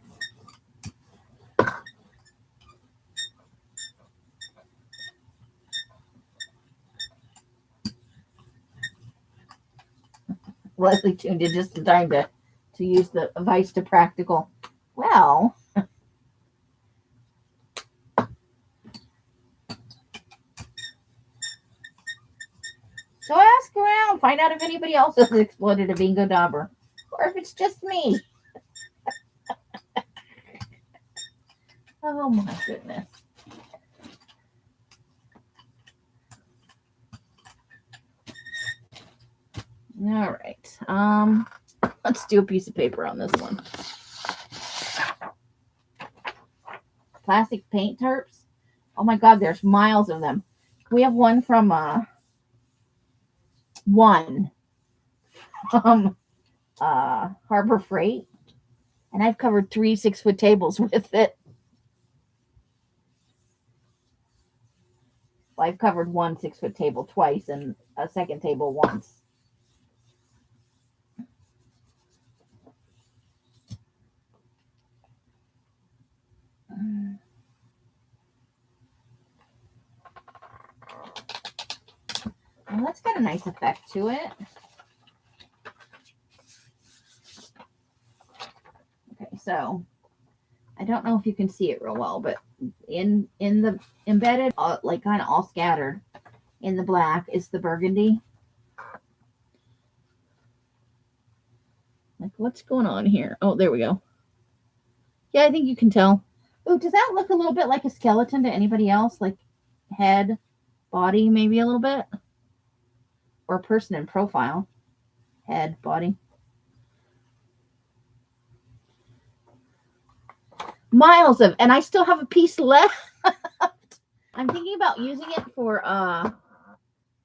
[SPEAKER 1] Leslie tuned in just in time to use the advice to practical. Well, So ask around, find out if anybody else has exploded a bingo dauber, or if it's just me. Oh my goodness. All right. Let's do a piece of paper on this one. Plastic paint tarps. Oh my God, there's miles of them. We have one from Harbor Freight, and I've covered 3 6-foot tables with it. Well, I've covered one 6-foot table twice and a second table once. Well, that's got a nice effect to it. Okay, so I don't know if you can see it real well, but in the embedded, like kind of all scattered in the black is the burgundy. Like, what's going on here? Oh, there we go. Yeah, I think you can tell. Oh, does that look a little bit like a skeleton to anybody else? Like head, body, maybe a little bit? Or a person in profile. Head, body. Miles of, and I still have a piece left. I'm thinking about using it for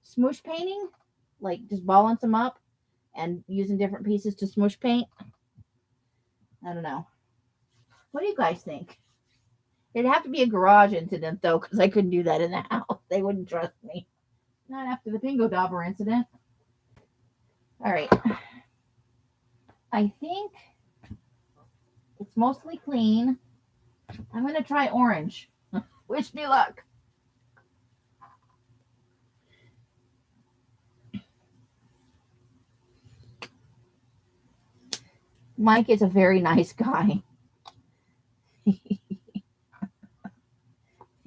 [SPEAKER 1] smoosh painting, like just balling some up and using different pieces to smoosh paint. I don't know. What do you guys think? It'd have to be a garage incident though, because I couldn't do that in the house. They wouldn't trust me. Not after the bingo dauber incident. All right. I think it's mostly clean. I'm going to try orange. Wish me luck. Mike is a very nice guy.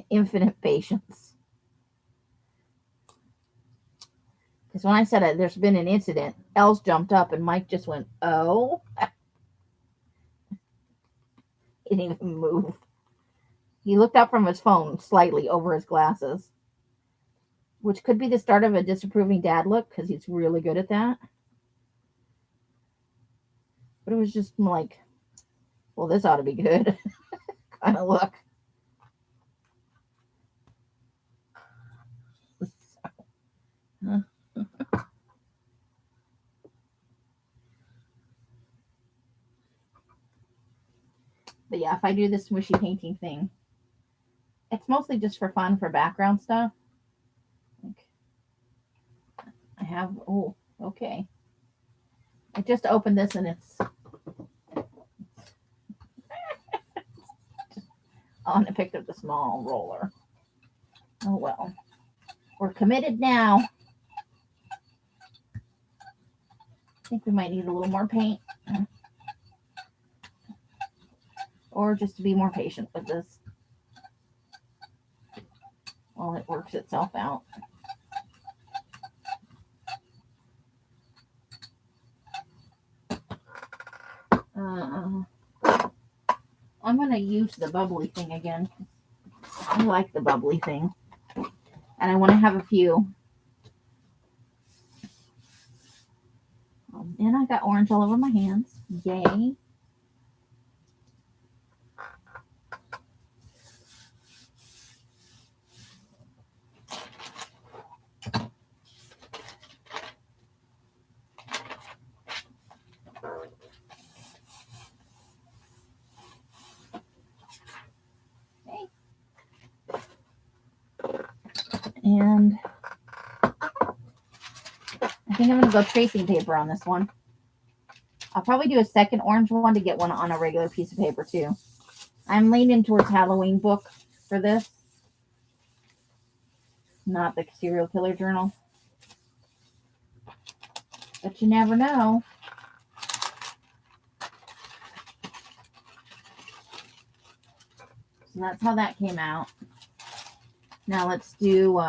[SPEAKER 1] Infinite patience. Because when I said there's been an incident, Els jumped up and Mike just went, oh. He didn't even move. He looked up from his phone slightly over his glasses, which could be the start of a disapproving dad look because he's really good at that. But it was just like, well, this ought to be good kind of look. But yeah, if I do this smushy painting thing, it's mostly just for fun, for background stuff. Like, I have, oh, okay. I just opened this and it's oh, and I picked up the small roller. Oh well. We're committed now. I think we might need a little more paint. Or just to be more patient with this while it works itself out. I'm going to use the bubbly thing again. I like the bubbly thing. And I want to have a few. And I got orange all over my hands. Yay. And I think I'm going to go tracing paper on this one. I'll probably do a second orange one to get one on a regular piece of paper too. I'm leaning towards Halloween book for this. Not the serial killer journal. But you never know. So that's how that came out. Now let's do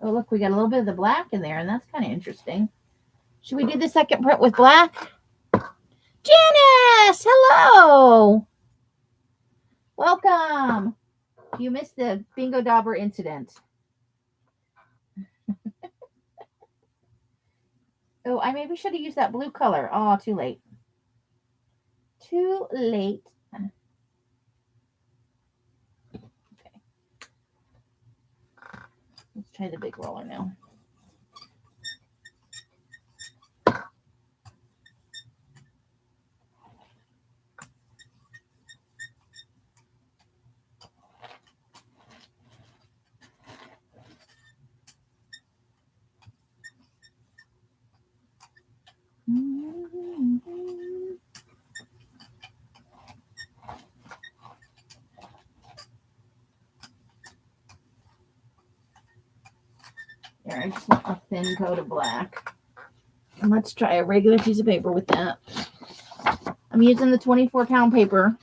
[SPEAKER 1] Oh, look, we got a little bit of the black in there, and that's kind of interesting. Should we do the second print with black? Janice, hello. Welcome. You missed the bingo dauber incident. Oh, I maybe should have used that blue color. Oh, too late. Too late. Okay. Let's try the big roller now. There, I just want a thin coat of black. And let's try a regular piece of paper with that. I'm using the 24-pound paper.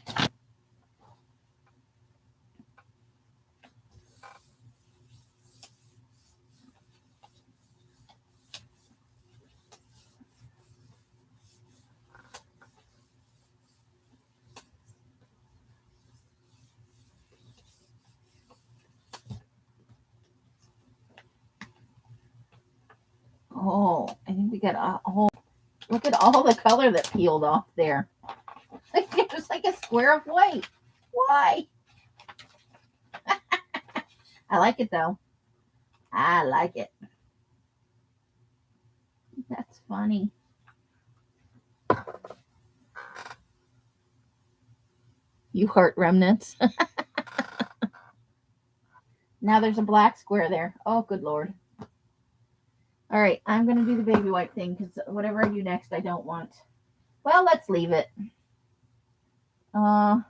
[SPEAKER 1] Oh, I think we got a whole, look at all the color that peeled off there. It's just like a square of white. Why? I like it though. I like it. That's funny. You heart remnants. Now there's a black square there. Oh, good Lord. All right, I'm going to do the baby wipe thing because whatever I do next, I don't want. Well, let's leave it. And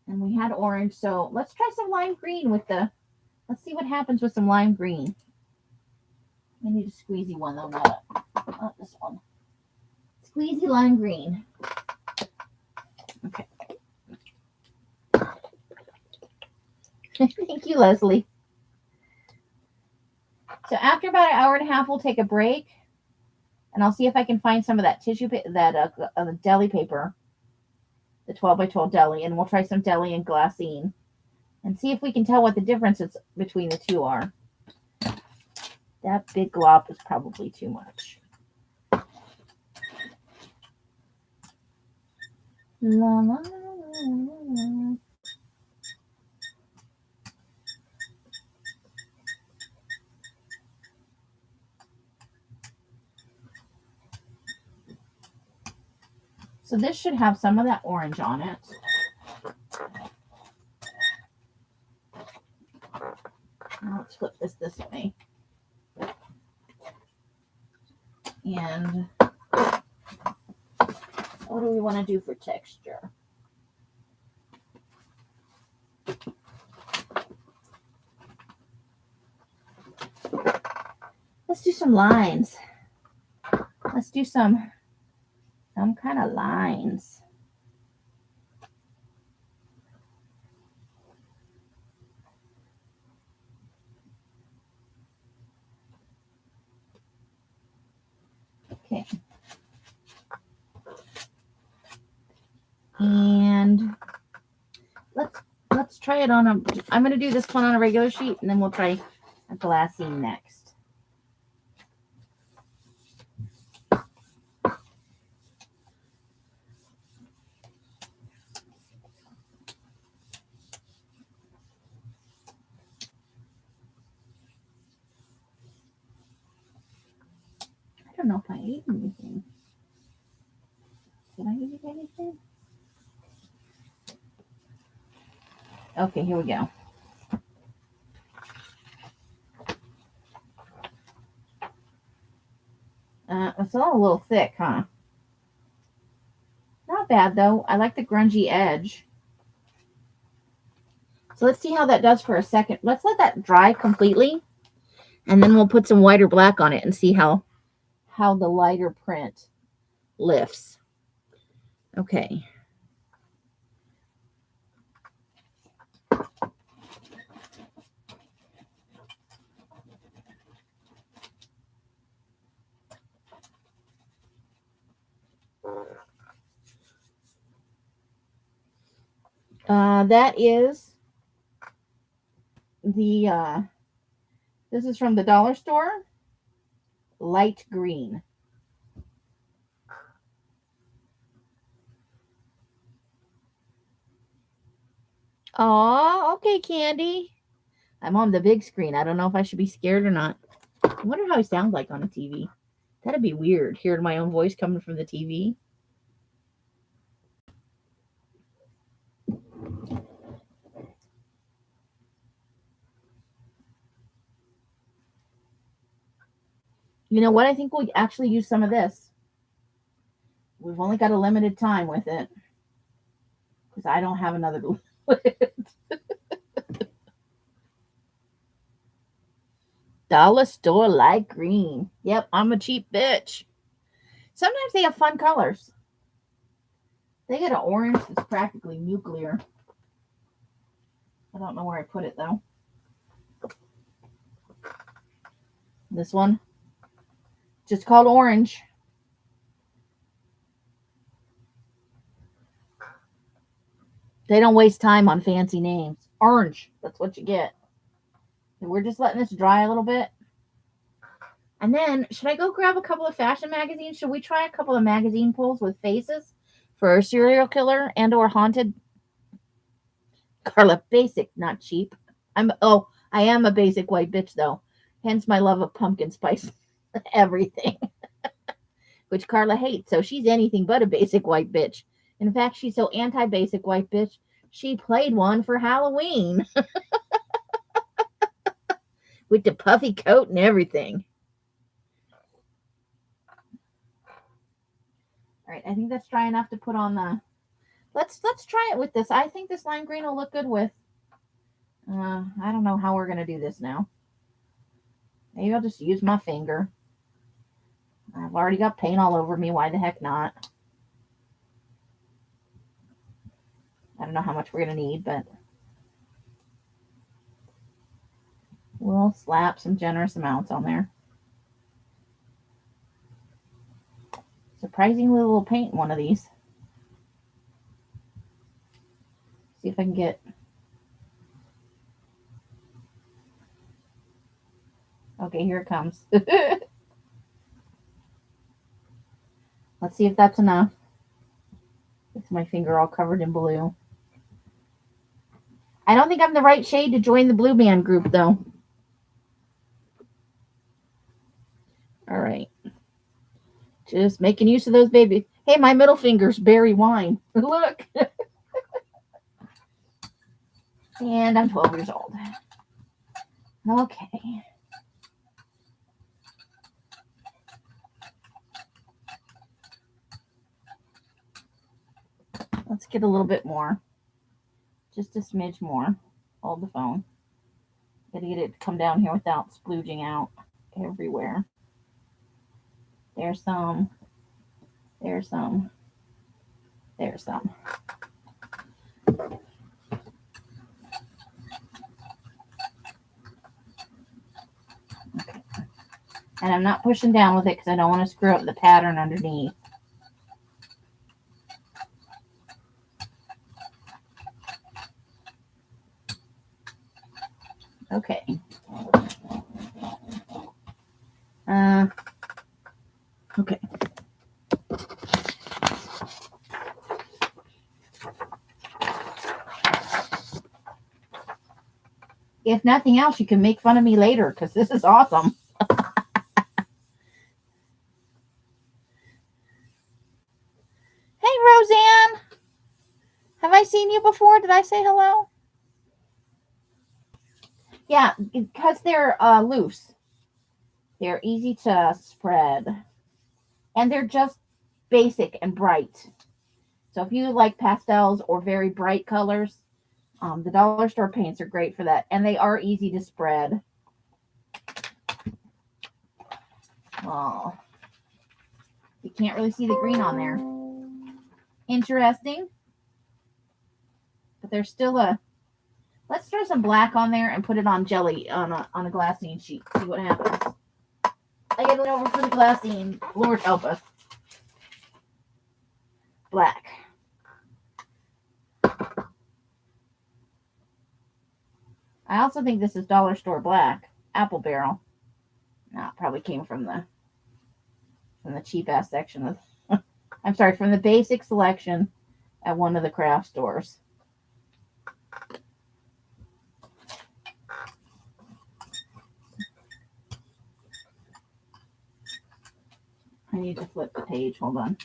[SPEAKER 1] we had orange, so let's try some lime green with the, let's see what happens with some lime green. I need a squeezy one though, not this one. Squeezy lime green. Okay. Thank you, Leslie. So after about an hour and a half, we'll take a break, and I'll see if I can find some of that tissue, that deli paper, the 12 by 12 deli, and we'll try some deli and glassine, and see if we can tell what the differences between the two are. That big glop is probably too much. La, la, la, la. So this should have some of that orange on it. Now let's flip this way. And what do we want to do for texture? Let's do some lines. Let's do some kind of lines. Okay. And let's try it on a, I'm going to do this one on a regular sheet, and then we'll try a glassine next. I don't know if I ate anything. Did I eat anything? Okay, here we go. It's all a little thick, huh? Not bad, though. I like the grungy edge. So let's see how that does for a second. Let's let that dry completely, and then we'll put some white or black on it and see how the lighter print lifts. Okay. That is this is from the dollar store. Light green. Aw, okay, Candy. I'm on the big screen. I don't know if I should be scared or not. I wonder how I sound like on a TV. That'd be weird, hearing my own voice coming from the TV. You know what? I think we'll actually use some of this. We've only got a limited time with it. Because I don't have another lid. Dollar store light green. Yep, I'm a cheap bitch. Sometimes they have fun colors. They get an orange that's practically nuclear. I don't know where I put it though. This one, just called orange. They don't waste time on fancy names. Orange, that's what you get. And we're just letting this dry a little bit. And then, should I go grab a couple of fashion magazines? Should we try a couple of magazine pulls with faces for our serial killer and or haunted? Carla, basic, not cheap. I am a basic white bitch though. Hence my love of pumpkin spice everything. Which Carla hates, so she's anything but a basic white bitch. In fact, she's so anti-basic white bitch, she played one for Halloween. With the puffy coat and everything. All right, I think that's dry enough to put on the... Let's try it with this. I think this lime green will look good with... I don't know how we're going to do this now. Maybe I'll just use my finger. I've already got paint all over me. Why the heck not? I don't know how much we're going to need, but... we'll slap some generous amounts on there. Surprisingly little paint in one of these. See if I can get... Okay, here it comes. Let's see if that's enough. It's my finger all covered in blue. I don't think I'm the right shade to join the blue band group, though. All right. Just making use of those babies. Hey, my middle finger's berry wine. Look. And I'm 12 years old. Okay. Let's get a little bit more. Just a smidge more. Hold the phone. Gotta get it to come down here without splooging out everywhere. There's some. There's some. There's some. Okay. And I'm not pushing down with it because I don't want to screw up the pattern underneath. Okay. Okay. If nothing else, you can make fun of me later because this is awesome. Hey, Roseanne. Have I seen you before? Did I say hello? Yeah, because they're loose. They're easy to spread. And they're just basic and bright. So if you like pastels or very bright colors, the dollar store paints are great for that. And they are easy to spread. Oh, you can't really see the green on there. Interesting. But there's still a... Let's throw some black on there and put it on Gelli on a glassine sheet. See what happens. I get it over for the glassine. Lord help us. Black. I also think this is dollar store black apple barrel. No, it probably came from the cheap ass section of I'm sorry, from the basic selection at one of the craft stores. I need to flip the page. Hold on.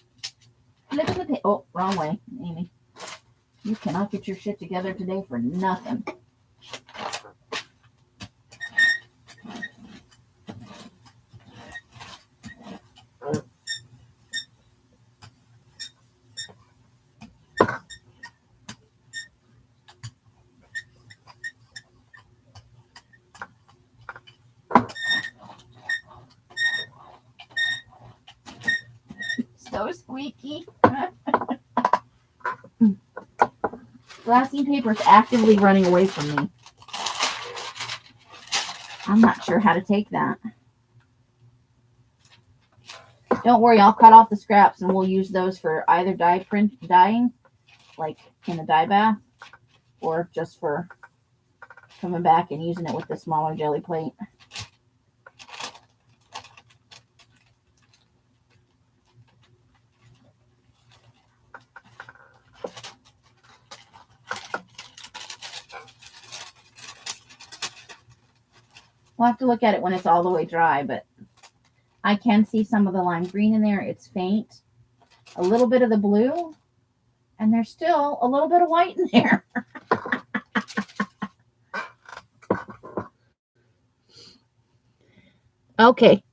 [SPEAKER 1] Flip the page. Oh, wrong way, Amy. You cannot get your shit together today for nothing. So squeaky. Glassine paper is actively running away from me. I'm not sure how to take that. Don't worry, I'll cut off the scraps and we'll use those for either dyeing, like in a dye bath, or just for coming back and using it with the smaller jelly plate. We'll have to look at it when it's all the way dry, but I can see some of the lime green in there. It's faint. A little bit of the blue, and there's still a little bit of white in there. Okay.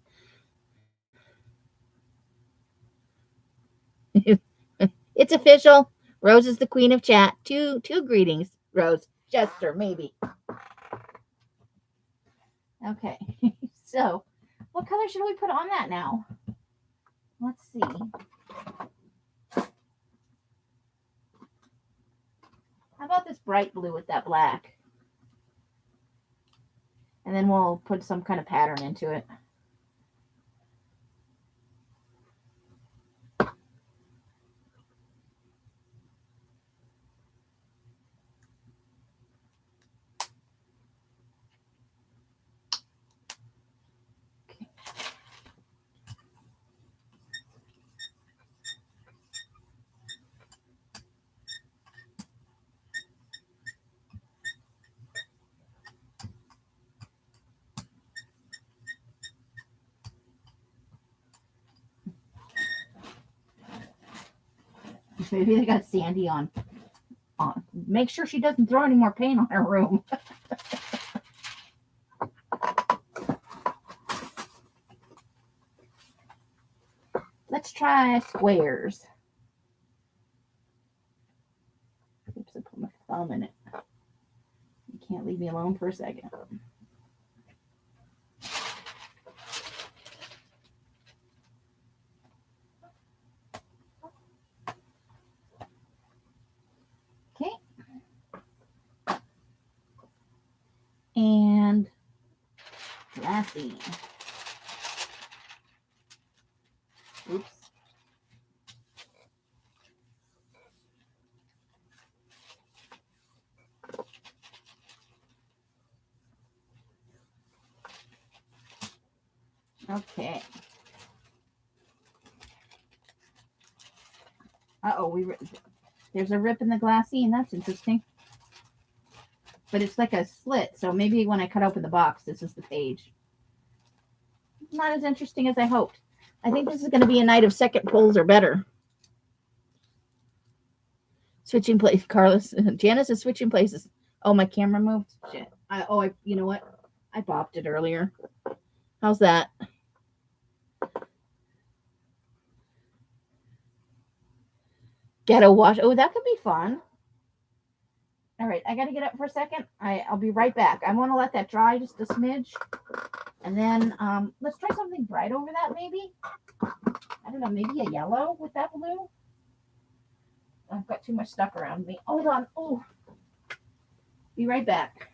[SPEAKER 1] It's official. Rose is the queen of chat. Two greetings, Rose. Jester, maybe. Okay. So, what color should we put on that now? Let's see. How about this bright blue with that black? And then we'll put some kind of pattern into it. Maybe they got Sandy on. Make sure she doesn't throw any more paint on her room. Let's try squares. Oops, I put my thumb in it. You can't leave me alone for a second. Okay. And glassy. Oops. Okay. Uh-oh, there's a rip in the glassine. That's interesting. But it's like a slit, so maybe when I cut open the box, this is the page. Not as interesting as I hoped. I think this is going to be a night of second pulls or better. Switching place, Carlos. Janice is switching places. Oh, my camera moved. Shit. You know what? I bopped it earlier. How's that? Ghetto wash. Oh, that could be fun. All right, I got to get up for a second. I'll be right back. I want to let that dry just a smidge. And then let's try something bright over that maybe. I don't know, maybe a yellow with that blue. I've got too much stuff around me. Hold on. Oh, be right back.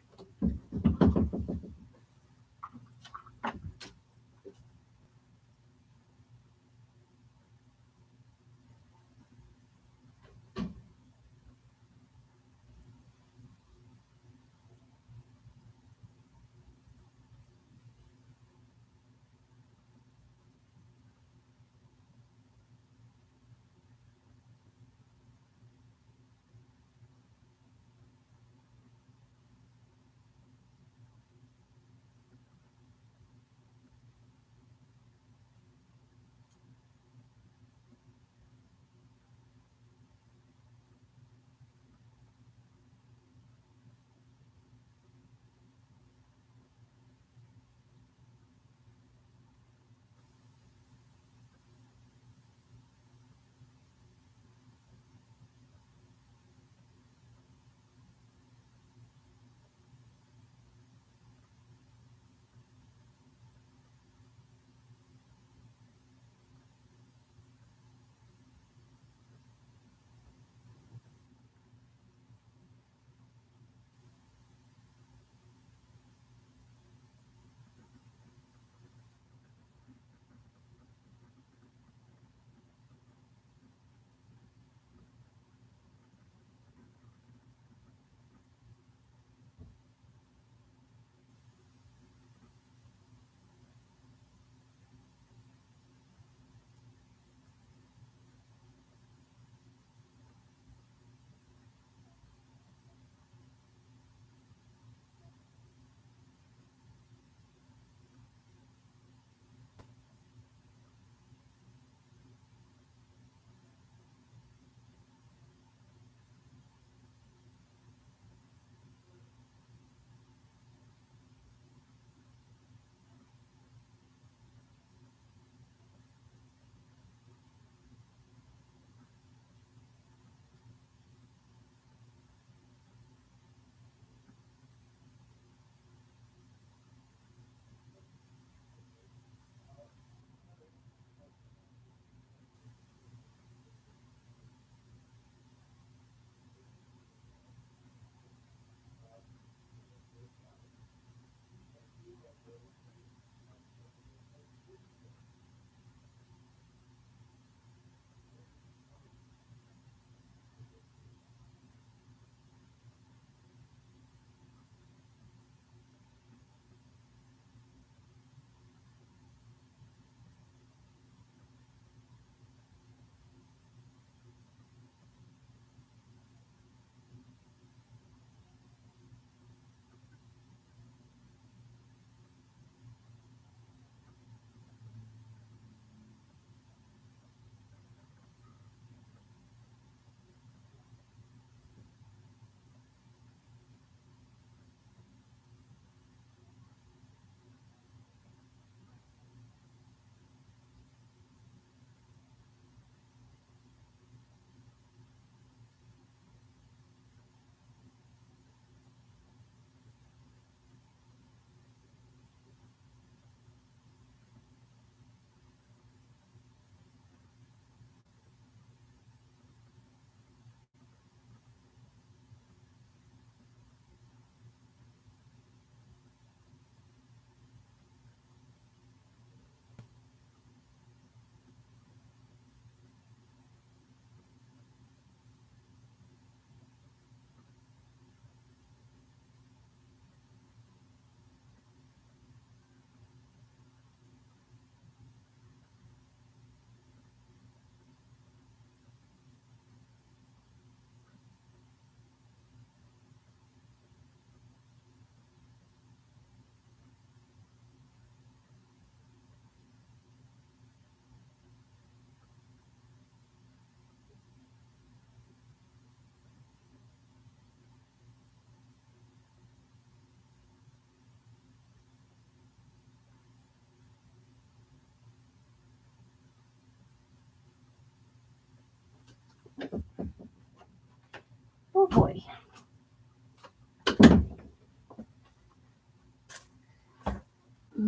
[SPEAKER 1] Oh boy.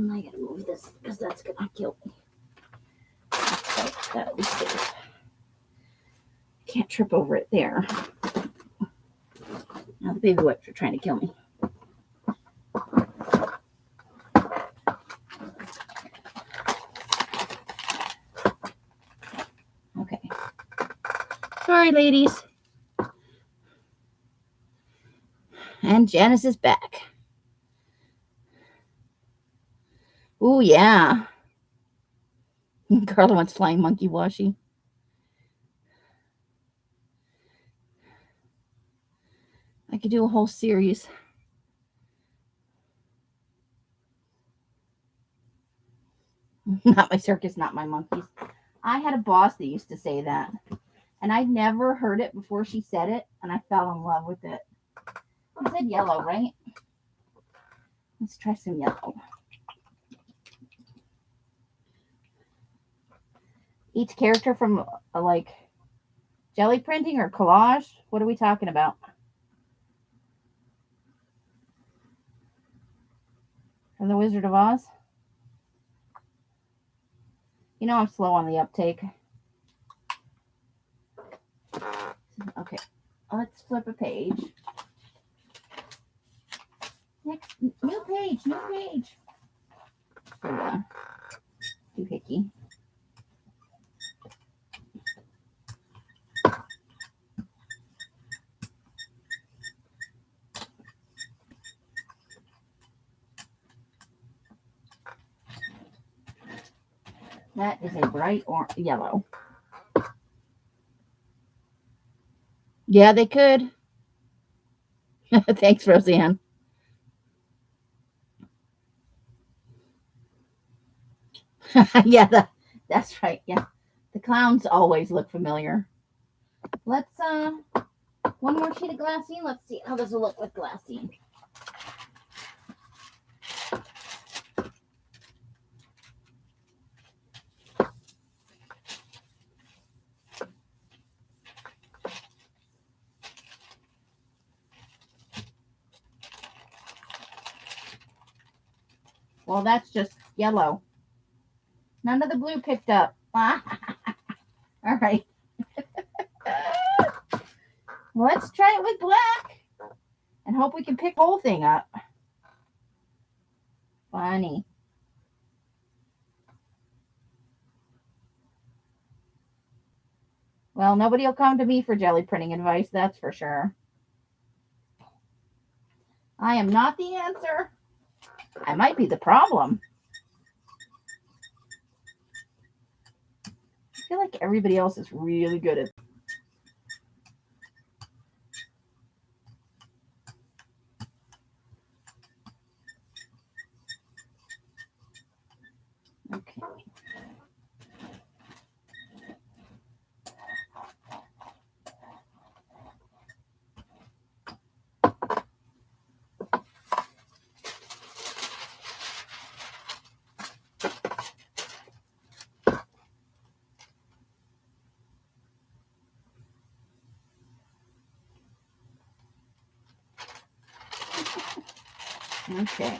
[SPEAKER 1] I gotta move this because that's gonna kill me. So that'll be safe. Can't trip over it there. Now the baby wipes are trying to kill me. Okay. Sorry, ladies. And Janice is back. Ooh, yeah. Carla wants flying monkey washi. I could do a whole series. Not my circus, not my monkeys. I had a boss that used to say that. And I'd never heard it before she said it. And I fell in love with it. He said yellow, right? Let's try some yellow. Each character from like jelly printing or collage? What are we talking about? From the Wizard of Oz? You know I'm slow on the uptake. Okay, let's flip a page. Next, new page, new page. Doohickey. That is a bright orange, yellow. Yeah, they could. Thanks, Roseanne. Yeah, that's right. Yeah, the clowns always look familiar. Let's one more sheet of glassine. Let's see how does it look with glassine. Well, that's just yellow. None of the blue picked up. All right. Let's try it with black and hope we can pick the whole thing up. Funny. Well, nobody will come to me for jelly printing advice, that's for sure. I am not the answer. I might be the problem. I feel like everybody else is really good at. Okay. Okay.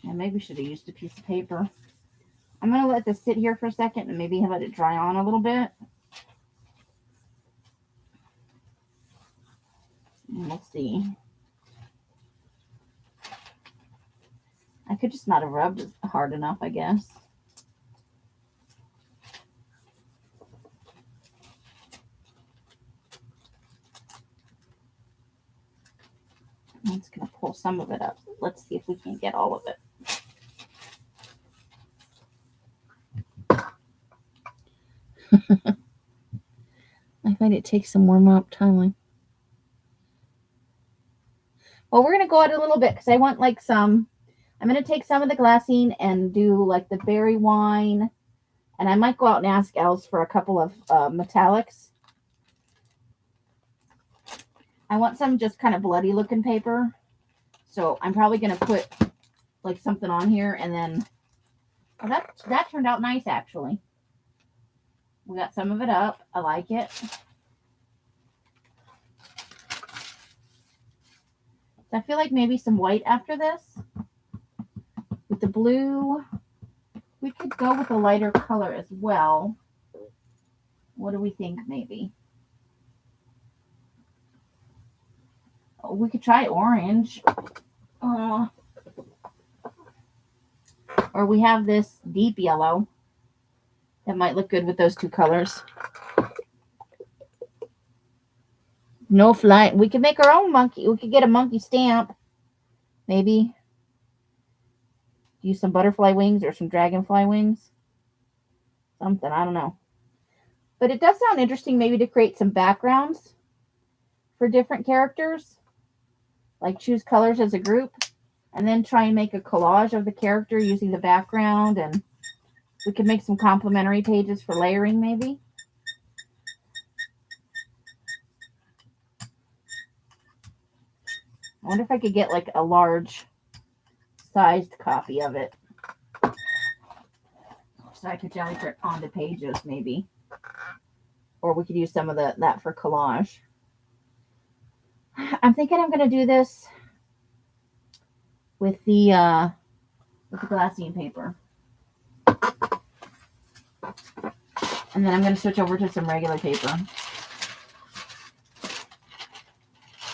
[SPEAKER 1] And maybe we should have used a piece of paper. I'm going to let this sit here for a second and maybe let it dry on a little bit. And we'll see. I could just not have rubbed hard enough, I guess. I'm just going to pull some of it up. Let's see if we can get all of it. I find it takes some warm up time. Well, we're going to go out a little bit because I want like some. I'm going to take some of the glassine and do like the berry wine. And I might go out and ask Els for a couple of metallics. I want some just kind of bloody looking paper. So I'm probably going to put like something on here and then Well, that turned out nice, actually. We got some of it up. I like it. So I feel like maybe some white after this. With the blue, we could go with a lighter color as well. What do we think, maybe? Oh, we could try orange. Or we have this deep yellow. That might look good with those two colors. No fly. We could make our own monkey. We could get a monkey stamp. Maybe. Use some butterfly wings or some dragonfly wings. Something. I don't know. But it does sound interesting maybe to create some backgrounds for different characters. Like choose colors as a group. And then try and make a collage of the character using the background. And we could make some complementary pages for layering maybe. I wonder if I could get like a large sized copy of it. So I could jelly print onto pages maybe. Or we could use some of that for collage. I'm thinking I'm going to do this with the glassine paper. And then I'm going to switch over to some regular paper.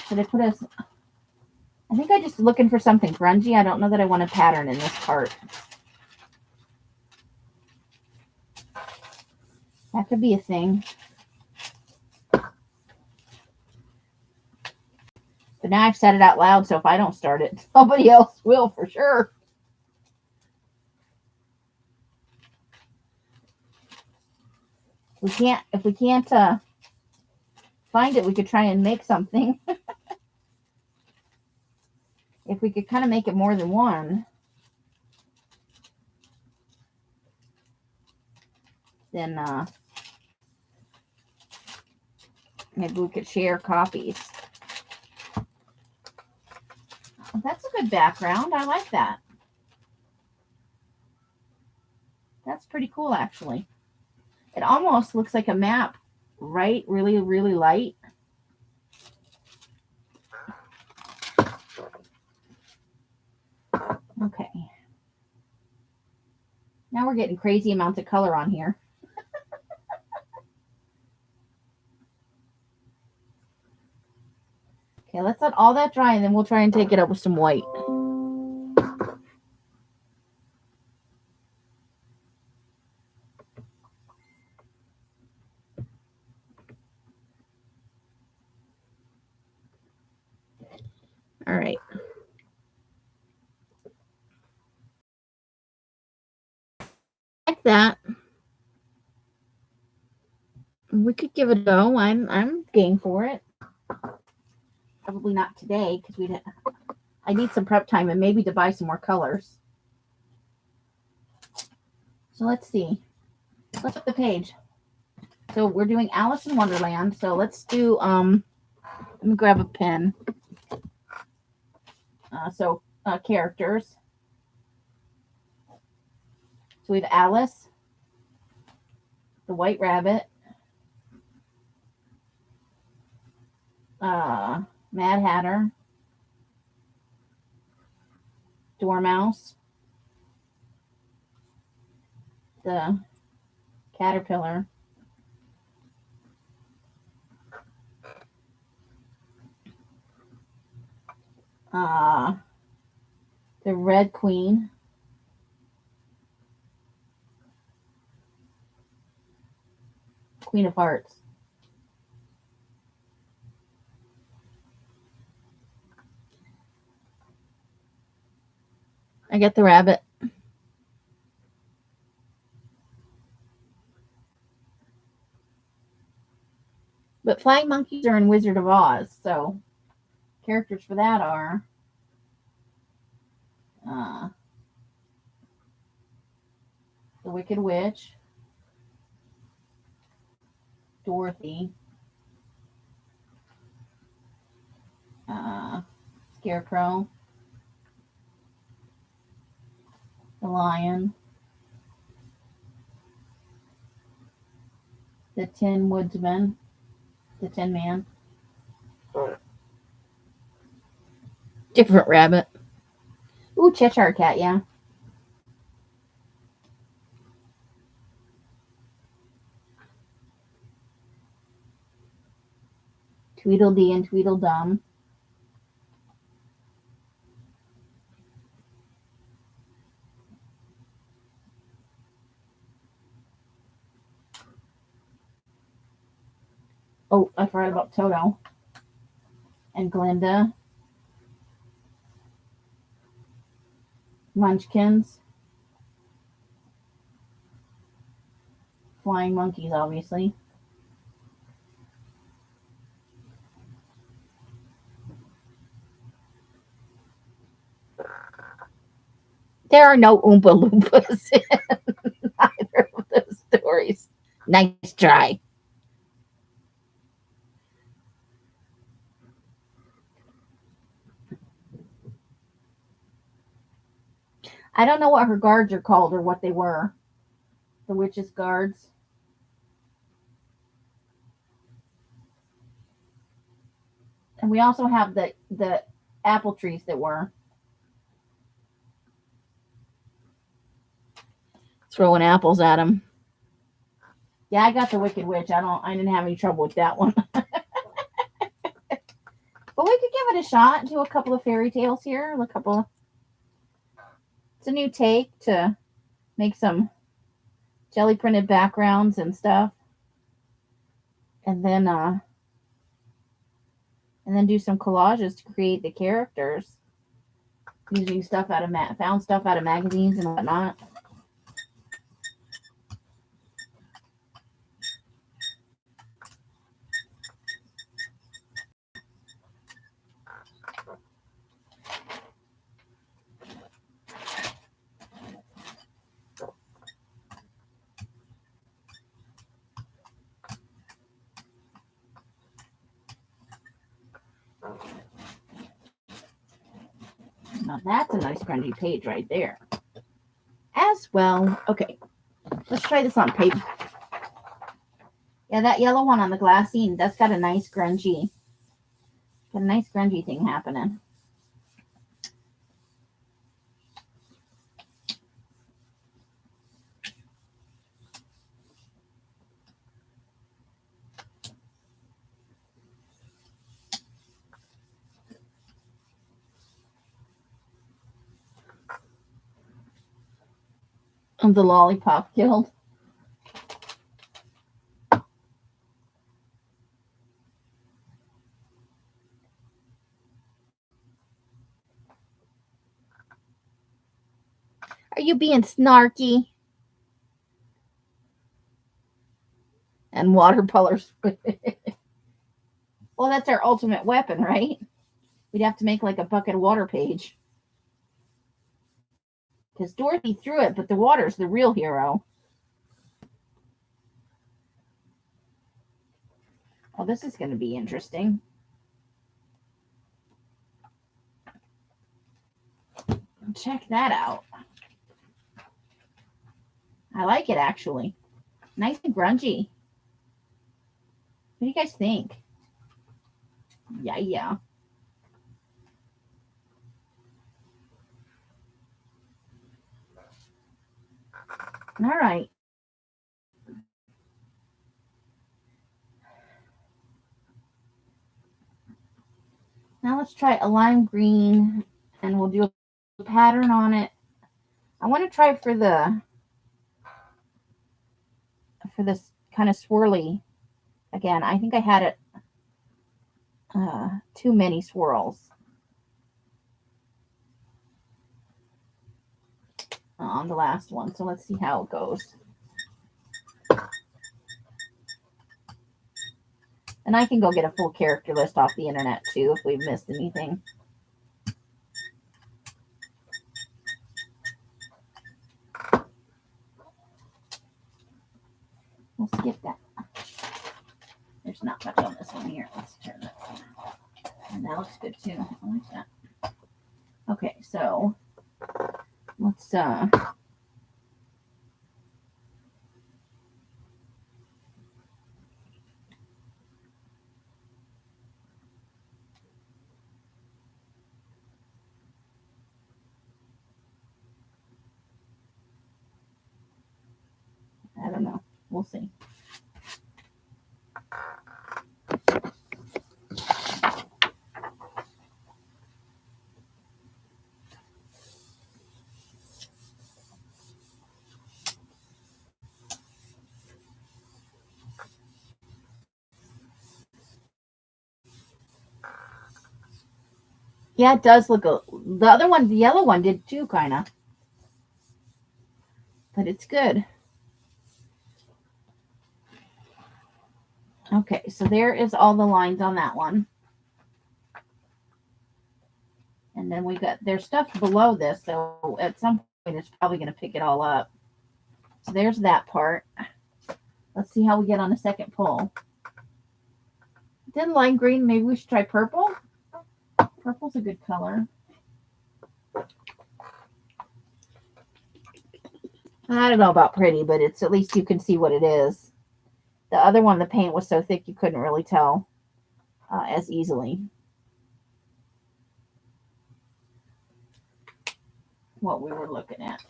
[SPEAKER 1] Should I put a... I think I'm just looking for something grungy. I don't know that I want a pattern in this part. That could be a thing. But now I've said it out loud, so if I don't start it, somebody else will for sure. If we can't find it, we could try and make something. If we could kind of make it more than one, then maybe we could share copies. Oh, that's a good background. I like that. That's pretty cool, actually. It almost looks like a map, right? Really, really light. Okay. Now we're getting crazy amounts of color on here. Okay, let's let all that dry and then we'll try and take it up with some white. All right. Like that. We could give it a go. I'm game for it. Probably not today because I need some prep time and maybe to buy some more colors. So let's see. Let's flip the page. So we're doing Alice in Wonderland. So let's do let me grab a pen. Characters. So we have Alice, the White Rabbit, Mad Hatter, Dormouse, the Caterpillar, the Red Queen, Queen of Hearts. I get the rabbit. But flying monkeys are in Wizard of Oz, so characters for that are the Wicked Witch, Dorothy, Scarecrow, the Lion, The Tin Woodsman. The Tin Man. Different rabbit. Ooh, Cheshire Cat, yeah. Tweedledee and Tweedledum. Oh, I forgot about Toto. And Glinda. Munchkins. Flying monkeys, obviously. There are no Oompa Loompas in either of those stories. Nice try. I don't know what her guards are called or what they were. The witch's guards. And we also have the apple trees that were throwing apples at him. Yeah, I got the Wicked Witch. I didn't have any trouble with that one. But we could give it a shot. Do a couple of fairy tales here. It's a new take to make some jelly printed backgrounds and stuff. And then do some collages to create the characters using stuff out of found stuff out of magazines and whatnot. Now that's a nice grungy page right there. As well. Okay. Let's try this on paper. Yeah, that yellow one on the glassine, that's got a nice grungy thing happening. Of the Lollipop Guild. Are you being snarky? And watercolors. Well, that's our ultimate weapon, right? We'd have to make like a bucket of water page. Because Dorothy threw it, but the water's the real hero. Oh, this is going to be interesting. Check that out. I like it, actually. Nice and grungy. What do you guys think? Yeah. All right. Now let's try a lime green, and we'll do a pattern on it. I want to try for this kind of swirly. Again, I think I had it too many swirls on the last one. So let's see how it goes. And I can go get a full character list off the internet too if we've missed anything. We'll skip that. There's not much on this one here. Let's turn that on. And that looks good too. I like that. Okay, so let's we'll see. Yeah, it does look the other one, the yellow one did too, kind of. But it's good. Okay, so there is all the lines on that one. And then we got, there's stuff below this, so at some point it's probably going to pick it all up. So there's that part. Let's see how we get on the second pull. Then lime green, maybe we should try purple. Purple's a good color. I don't know about pretty, but it's at least you can see what it is. The other one, the paint was so thick you couldn't really tell as easily what we were looking at.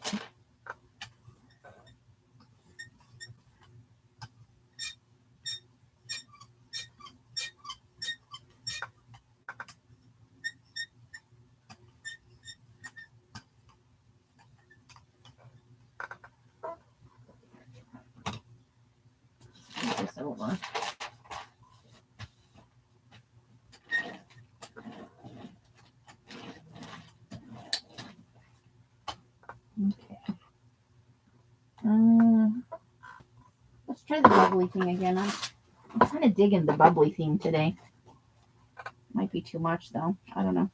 [SPEAKER 1] Move this over. Okay. Let's try the bubbly thing again. I'm kind of digging the bubbly theme today. Might be too much though. I don't know.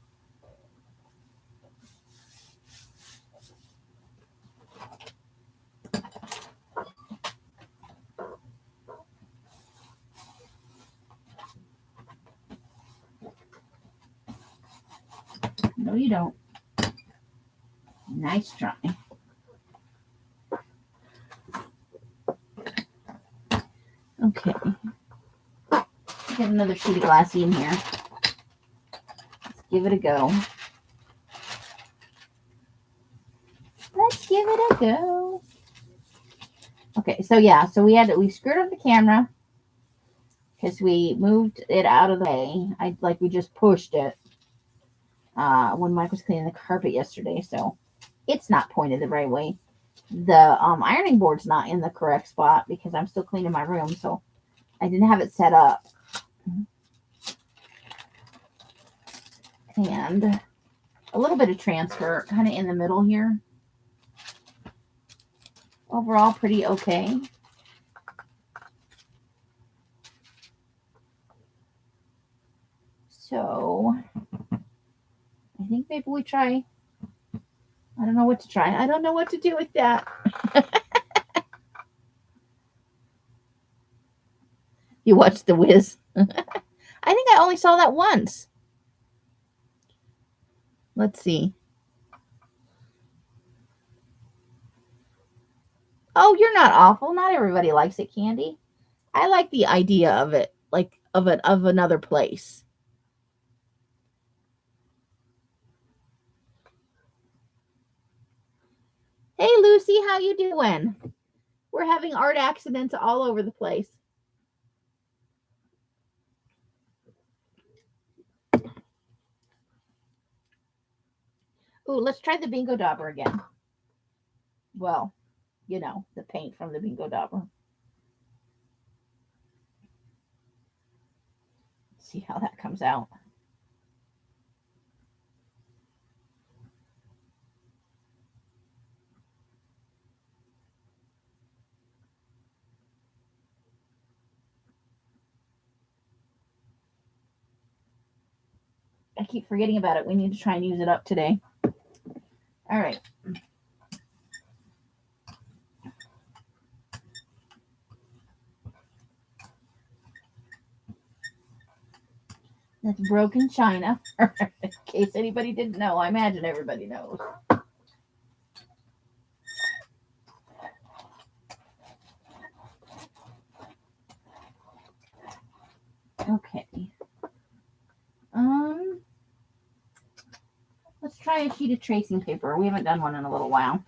[SPEAKER 1] No, you don't. Nice try. Okay. Get another sheet of glassy in here. Let's give it a go. Let's give it a go. Okay, so yeah, so we screwed up the camera because we moved it out of the way. We just pushed it when Mike was cleaning the carpet yesterday, so it's not pointed the right way. The ironing board's not in the correct spot because I'm still cleaning my room, so I didn't have it set up. And a little bit of transfer kind of in the middle here. Overall, pretty okay. So, I think maybe we try. I don't know what to try. I don't know what to do with that. You watched The Wiz. I think I only saw that once. Let's see. Oh, you're not awful. Not everybody likes it, Candy. I like the idea of it, like of another place. Hey, Lucy, how you doing? We're having art accidents all over the place. Ooh, let's try the Bingo Dauber again. Well, you know, the paint from the Bingo Dauber. Let's see how that comes out. I keep forgetting about it. We need to try and use it up today. All right. That's broken china. In case anybody didn't know, I imagine everybody knows. Okay. Let's try a sheet of tracing paper. We haven't done one in a little while.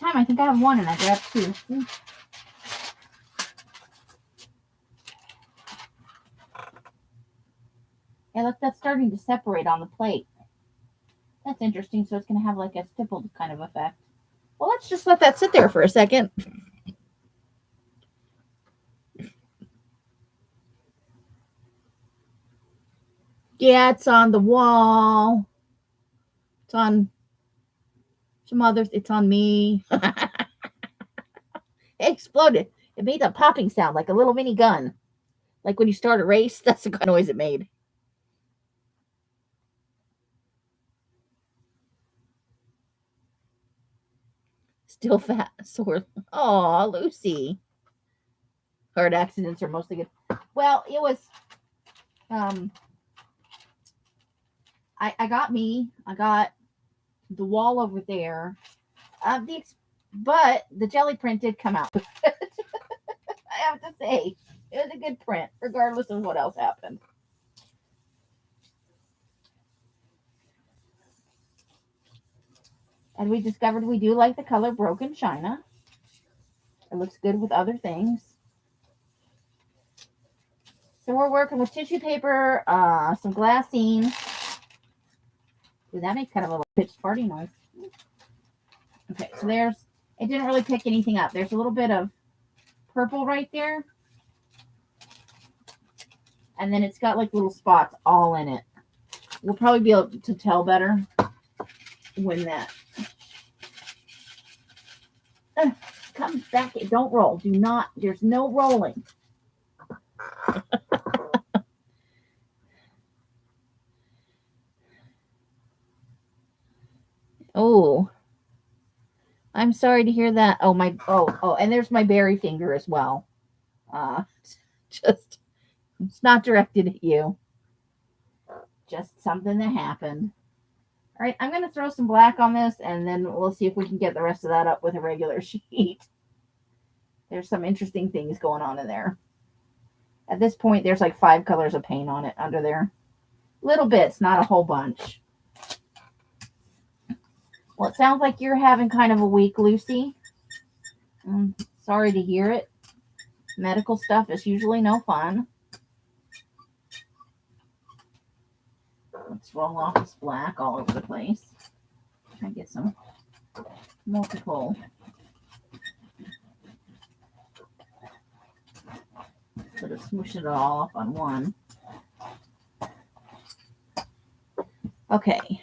[SPEAKER 1] time, I think I have one and I grabbed two. Yeah, look, that's starting to separate on the plate. That's interesting. So it's going to have like a stippled kind of effect. Well, let's just let that sit there for a second. Yeah, it's on the wall. It's on some others. It's on me. It exploded. It made a popping sound like a little mini gun. Like when you start a race, that's the kind of noise it made. Still fat, sore. Oh, Lucy. Heart accidents are mostly good. Well, it was, I got me. I got the wall over there. But the jelly print did come out. I have to say, it was a good print, regardless of what else happened. And we discovered we do like the color Broken China. It looks good with other things. So we're working with tissue paper, some glassine. Ooh, that makes kind of a pitch party noise. Okay, so it didn't really pick anything up. There's a little bit of purple right there. And then it's got like little spots all in it. We'll probably be able to tell better when that comes back. Don't roll. Do not. There's no rolling. Oh, I'm sorry to hear that. Oh, and there's my berry finger as well. Just, it's not directed at you. Just something that happened. All right, I'm going to throw some black on this, and then we'll see if we can get the rest of that up with a regular sheet. There's some interesting things going on in there. At this point, there's like 5 colors of paint on it under there. Little bits, not a whole bunch. Well, it sounds like you're having kind of a week, Lucy. I'm sorry to hear it. Medical stuff is usually no fun. Let's roll off this black all over the place. Try and get some multiple. Sort of smoosh it all up on one. Okay,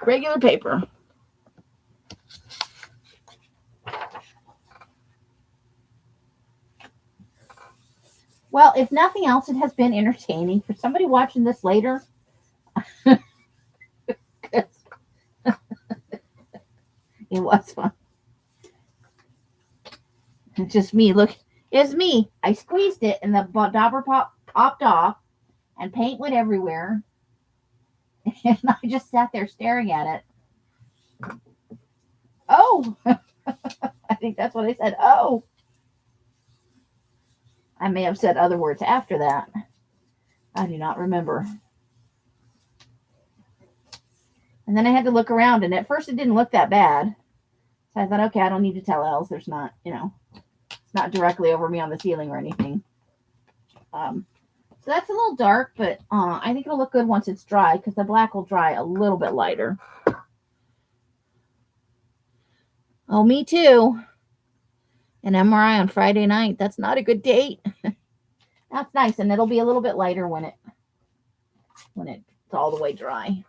[SPEAKER 1] regular paper. Well, if nothing else, it has been entertaining for somebody watching this later. It was fun. It's just me. Look, it's me. I squeezed it and the dauber popped off and paint went everywhere. And I just sat there staring at it. Oh, I think that's what I said. Oh, I may have said other words after that. I do not remember. And then I had to look around, and at first it didn't look that bad. So I thought, okay, I don't need to tell Els. There's not, it's not directly over me on the ceiling or anything. So that's a little dark, but I think it'll look good once it's dry because the black will dry a little bit lighter. Oh, me too. An MRI on Friday night. That's not a good date. That's nice, and it'll be a little bit lighter when it's all the way dry.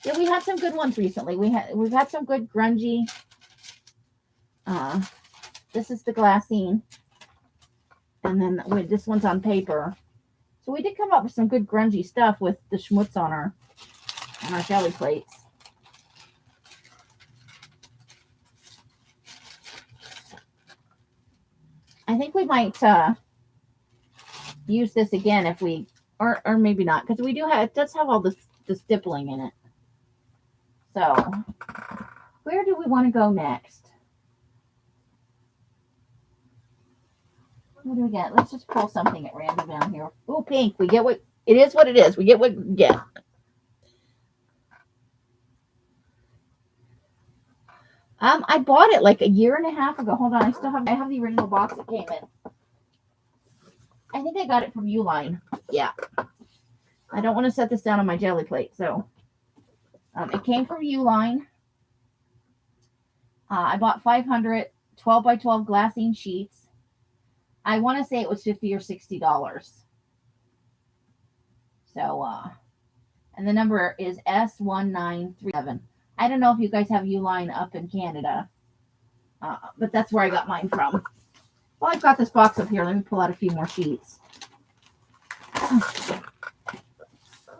[SPEAKER 1] Yeah, we had some good ones recently. We've had some good grungy. This is the glassine, and then this one's on paper. So we did come up with some good grungy stuff with the schmutz on our jelly plates. I think we might use this again if we, or maybe not, because we it does have all the stippling in it. So, where do we want to go next? What do we get? Let's just pull something at random down here. Oh, pink. We get what it is. What it is. We get what we get. I bought it like a year and a half ago. Hold on, I have the original box it came in. I think I got it from Uline. Yeah. I don't want to set this down on my jelly plate, so it came from Uline. I bought 500 12 by 12 glassine sheets. I want to say it was $50 or $60. So, and the number is S1937. I don't know if you guys have Uline up in Canada, but that's where I got mine from. Well, I've got this box up here. Let me pull out a few more sheets.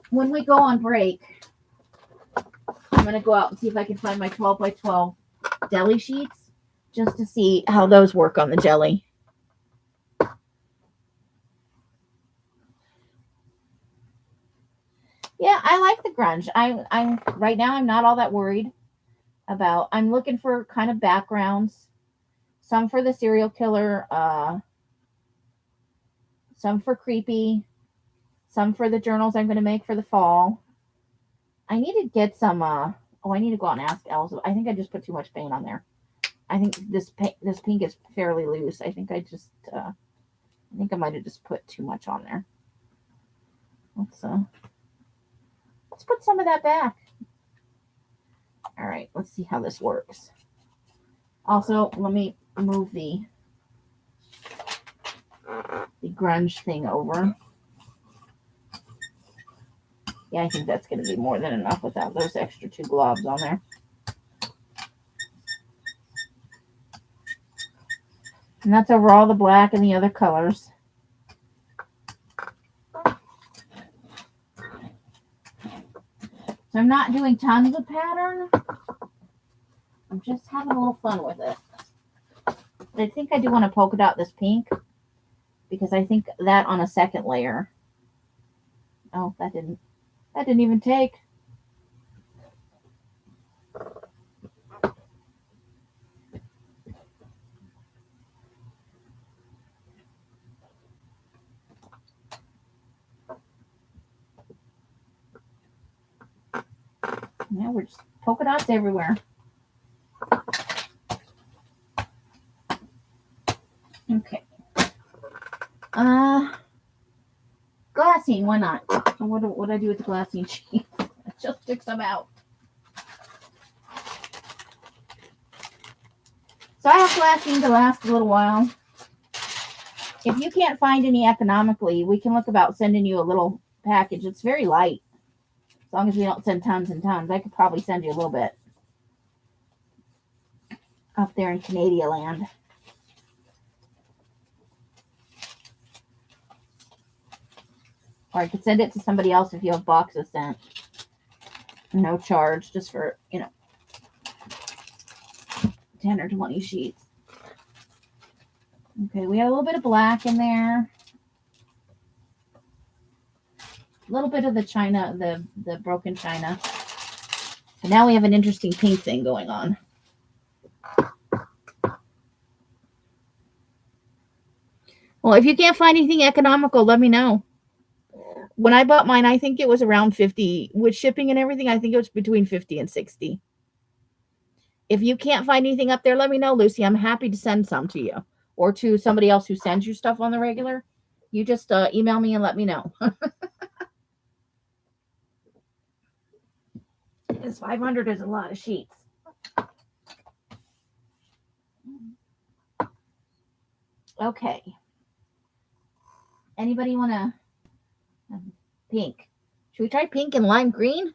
[SPEAKER 1] When we go on break, I'm going to go out and see if I can find my 12 by 12 deli sheets just to see how those work on the jelly. Yeah, I like the grunge. I'm right now I'm not all that worried about. I'm looking for kind of backgrounds. Some for the serial killer, some for creepy, some for the journals I'm going to make for the fall. I need to get some I need to go out and ask Elsa. I think I just put too much paint on there. I think this pink is fairly loose. I think I might have just put too much on there. Let's put some of that back. All right, let's see how this works. Also, let me move the grunge thing over. Yeah, I think that's going to be more than enough without those extra 2 globs on there. And that's over all the black and the other colors. So I'm not doing tons of pattern. I'm just having a little fun with it. But I think I do want to polka dot this pink because I think that on a second layer. Oh, that didn't even take. Yeah, we're just polka dots everywhere. Okay. Glassine, why not? What do I do with the glassine sheet? Just stick some out. So I have glassine to last a little while. If you can't find any economically, we can look about sending you a little package. It's very light. As long as we don't send tons and tons, I could probably send you a little bit up there in Canada land. Or I could send it to somebody else if you have boxes sent. No charge, just for, 10 or 20 sheets. Okay, we have a little bit of black in there. A little bit of the china, the broken china. And now we have an interesting pink thing going on. Well, if you can't find anything economical, let me know. When I bought mine, I think it was around 50. With shipping and everything, I think it was between 50 and 60. If you can't find anything up there, let me know, Lucy. I'm happy to send some to you. Or to somebody else who sends you stuff on the regular. You just email me and let me know. Because 500 is a lot of sheets. Okay. Anybody want to... Pink. Should we try pink and lime green?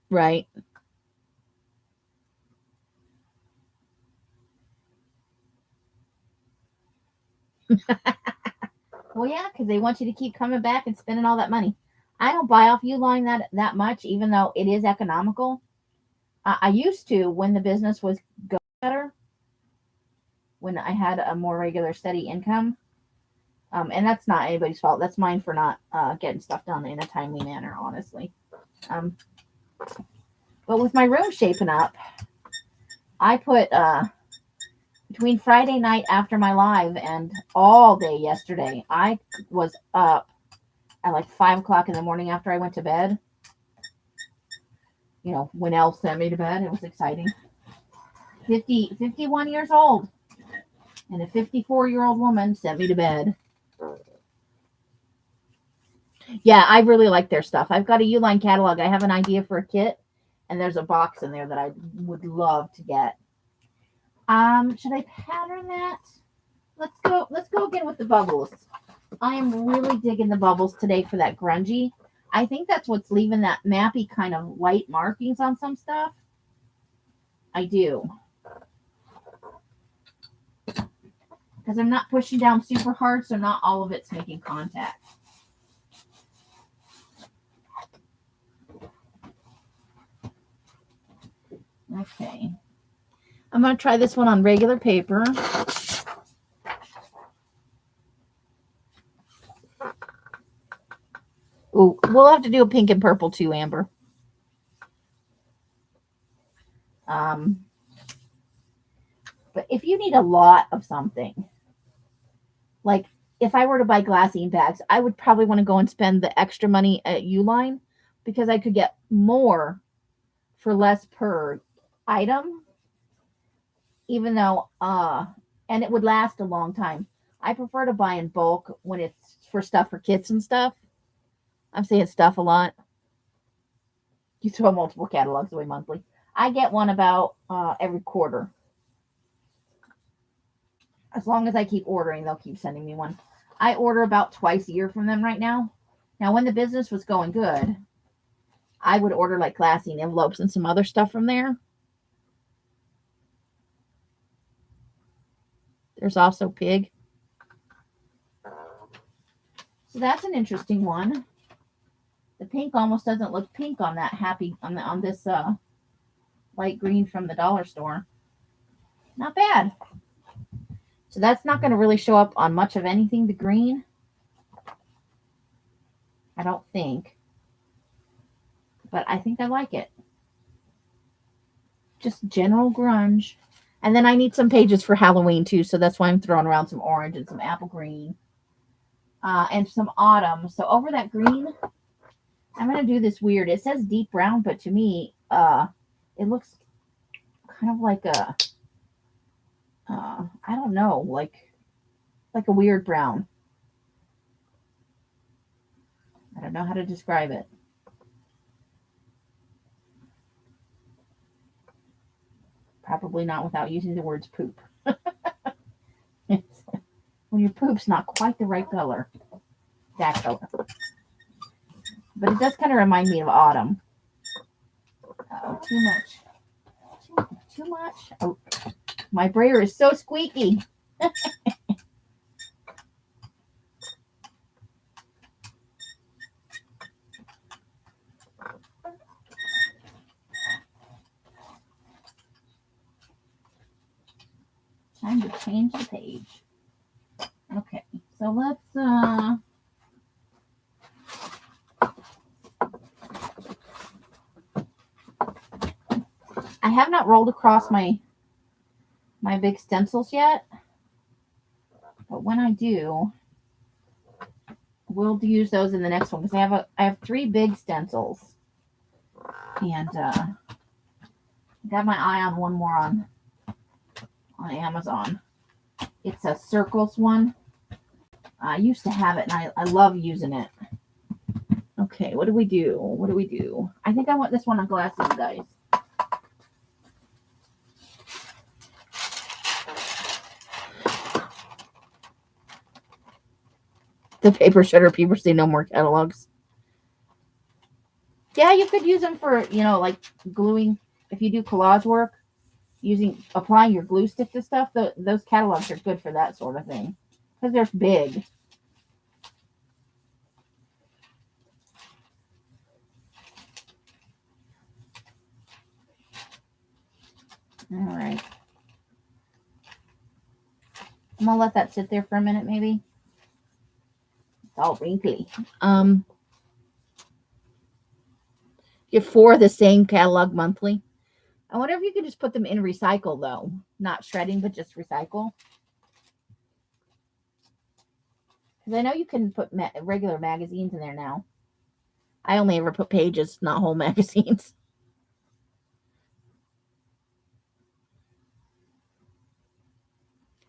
[SPEAKER 1] Right. Well, yeah, because they want you to keep coming back and spending all that money. I don't buy off Uline that much, even though it is economical. I used to when the business was going better, when I had a more regular, steady income. And that's not anybody's fault. That's mine for not getting stuff done in a timely manner, honestly. But with my room shaping up, I put between Friday night after my live and all day yesterday, I was up at like 5 o'clock in the morning after I went to bed. You know, when Elle sent me to bed, it was exciting. 51 years old. And a 54-year-old woman sent me to bed. Yeah, I really like their stuff. I've got a Uline catalog. I have an idea for a kit, and there's a box in there that I would love to get. Should I pattern that? Let's go again with the bubbles. I am really digging the bubbles today for that grungy. I think that's what's leaving that mappy kind of white markings on some stuff. I do. Because I'm not pushing down super hard, so not all of it's making contact. Okay. I'm going to try this one on regular paper. Ooh, we'll have to do a pink and purple too, Amber. But if you need a lot of something, like if I were to buy glassine bags, I would probably want to go and spend the extra money at Uline because I could get more for less per item, even though, and it would last a long time. I prefer to buy in bulk when it's for stuff for kids and stuff. I'm saying stuff a lot. You throw multiple catalogs away monthly. I get one about every quarter. As long as I keep ordering, they'll keep sending me one. I order about twice a year from them right now. Now, when the business was going good, I would order like glassine envelopes and some other stuff from there. There's also pig. So that's an interesting one. The pink almost doesn't look pink on that on this light green from the dollar store. Not bad. So that's not going to really show up on much of anything, the green. I don't think. But I think I like it. Just general grunge. And then I need some pages for Halloween too, so that's why I'm throwing around some orange and some apple green. And some autumn. So over that green, I'm going to do this weird. It says deep brown, but to me, it looks kind of like a, I don't know, like a weird brown. I don't know how to describe it. Probably not without using the words poop. When your poop's not quite the right color. That color. But it does kind of remind me of autumn. Oh, too much. Too much. Oh, my brayer is so squeaky. Time to change the page. Okay, so let's I have not rolled across my big stencils yet, but when I do, we'll use those in the next one because I have 3 big stencils, and got my eye on one more on Amazon. It's a circles one. I used to have it, and I love using it. Okay, what do we do? I think I want this one on glasses, guys. The paper shredder people say no more catalogs. Yeah, you could use them for, like gluing. If you do collage work, applying your glue stick to stuff, those catalogs are good for that sort of thing. Because they're big. All right. I'm going to let that sit there for a minute, maybe. It's all wrinkly. You have 4 of the same catalog monthly. I wonder if you could just put them in recycle, though. Not shredding, but just recycle. Because I know you can put regular magazines in there now. I only ever put pages, not whole magazines.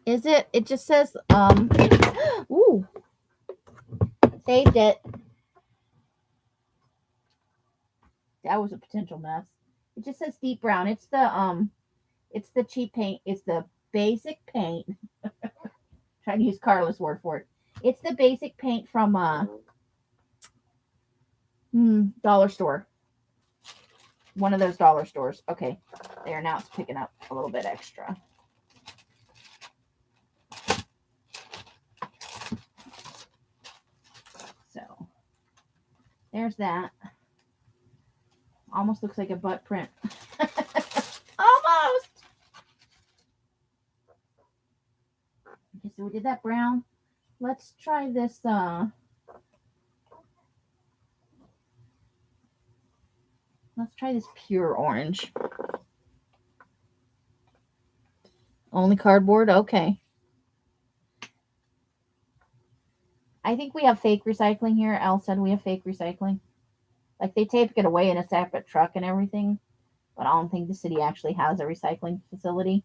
[SPEAKER 1] Is it? It just says, ooh, saved it. That was a potential mess. It just says deep brown. It's the cheap paint. It's the basic paint. Trying to use Carla's word for it. It's the basic paint from dollar store. One of those dollar stores. Okay. There, now it's picking up a little bit extra. So there's that. Almost looks like a butt print. Almost. Okay, so we did that brown. Let's try this let's try this pure orange. Only cardboard? Okay. I think we have fake recycling here. Al said we have fake recycling. Like they take it away in a separate truck and everything. But I don't think the city actually has a recycling facility.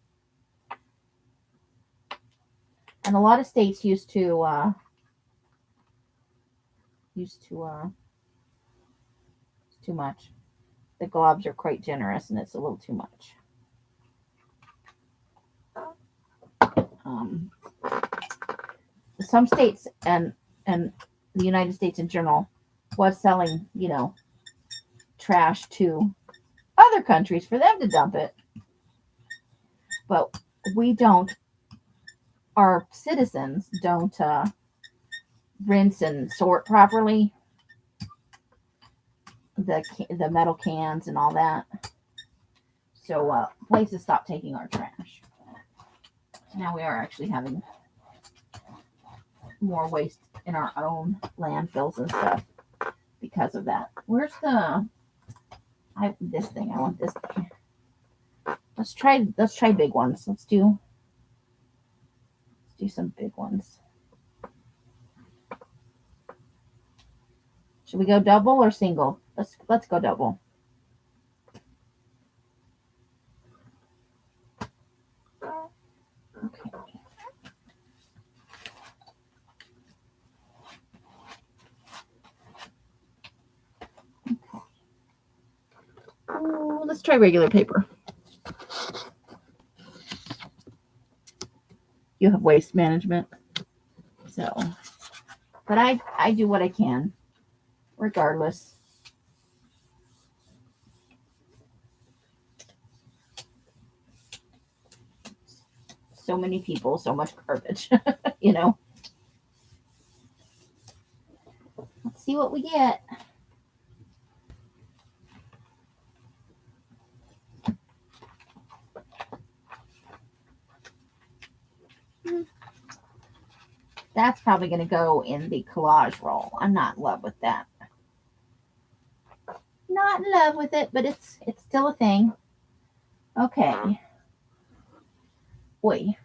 [SPEAKER 1] And a lot of states used to it's too much. The globs are quite generous and it's a little too much. Some states and the United States in general was selling, trash to other countries for them to dump it. But we don't, our citizens don't rinse and sort properly the metal cans and all that. So places stopped taking our trash. Now we are actually having more waste in our own landfills and stuff because of that. Where's this thing? I want this thing. Let's try big ones. Let's do some big ones. Should we go double or single? Let's go double. Okay. Oh, let's try regular paper. You have waste management. So, but I do what I can, regardless. So many people, so much garbage, Let's see what we get. That's probably going to go in the collage roll. I'm not in love with that. Not in love with it, but it's still a thing. Okay. Boy.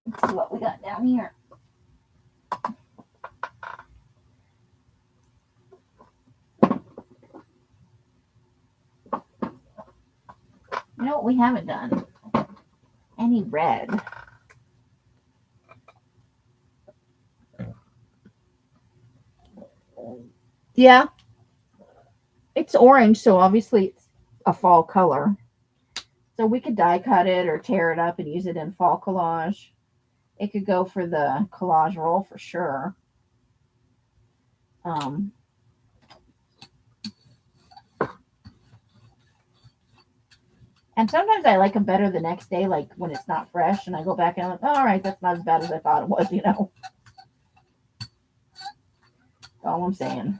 [SPEAKER 1] Let's see what we got down here. You know what we haven't done? Any red. Yeah. It's orange, so obviously it's a fall color. So we could die cut it or tear it up and use it in fall collage. It could go for the collage roll for sure. And sometimes I like them better the next day, like when it's not fresh, and I go back and I'm like, all right, that's not as bad as I thought it was, That's all I'm saying.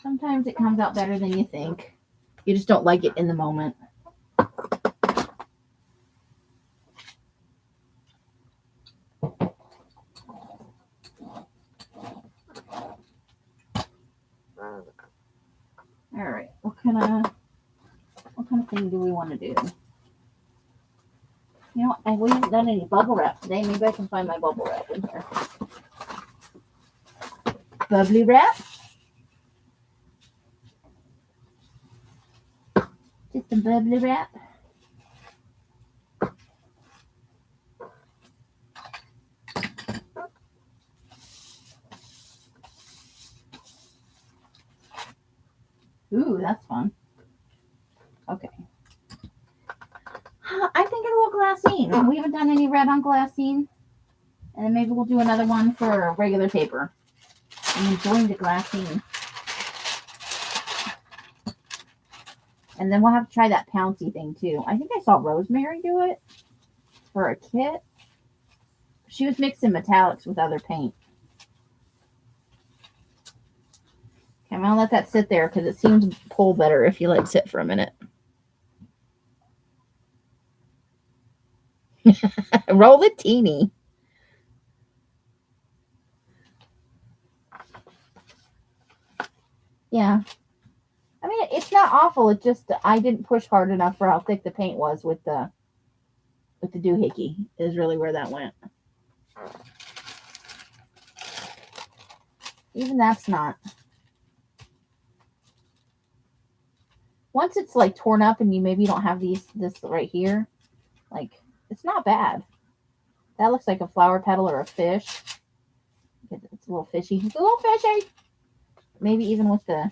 [SPEAKER 1] Sometimes it comes out better than you think. You just don't like it in the moment. All right, what kind of thing do we want to do? You know, we haven't done any bubble wrap today. Maybe I can find my bubble wrap in here. Bubbly wrap. Just some bubbly wrap. Ooh, that's fun. Okay. I think a little glassine. We haven't done any red on glassine. And then maybe we'll do another one for regular paper. I'm enjoying the glassine. And then we'll have to try that Pouncy thing too. I think I saw Rosemary do it for a kit. She was mixing metallics with other paint. Okay, I'm going to let that sit there because it seems to pull better if you let it sit for a minute. Roll it teeny. Yeah. I mean, it's not awful. It's just I didn't push hard enough for how thick the paint was with the doohickey is really where that went. Even that's not. Once it's like torn up and you maybe don't have this right here, like it's not bad. That looks like a flower petal or a fish. It's a little fishy. It's a little fishy. Maybe even with the,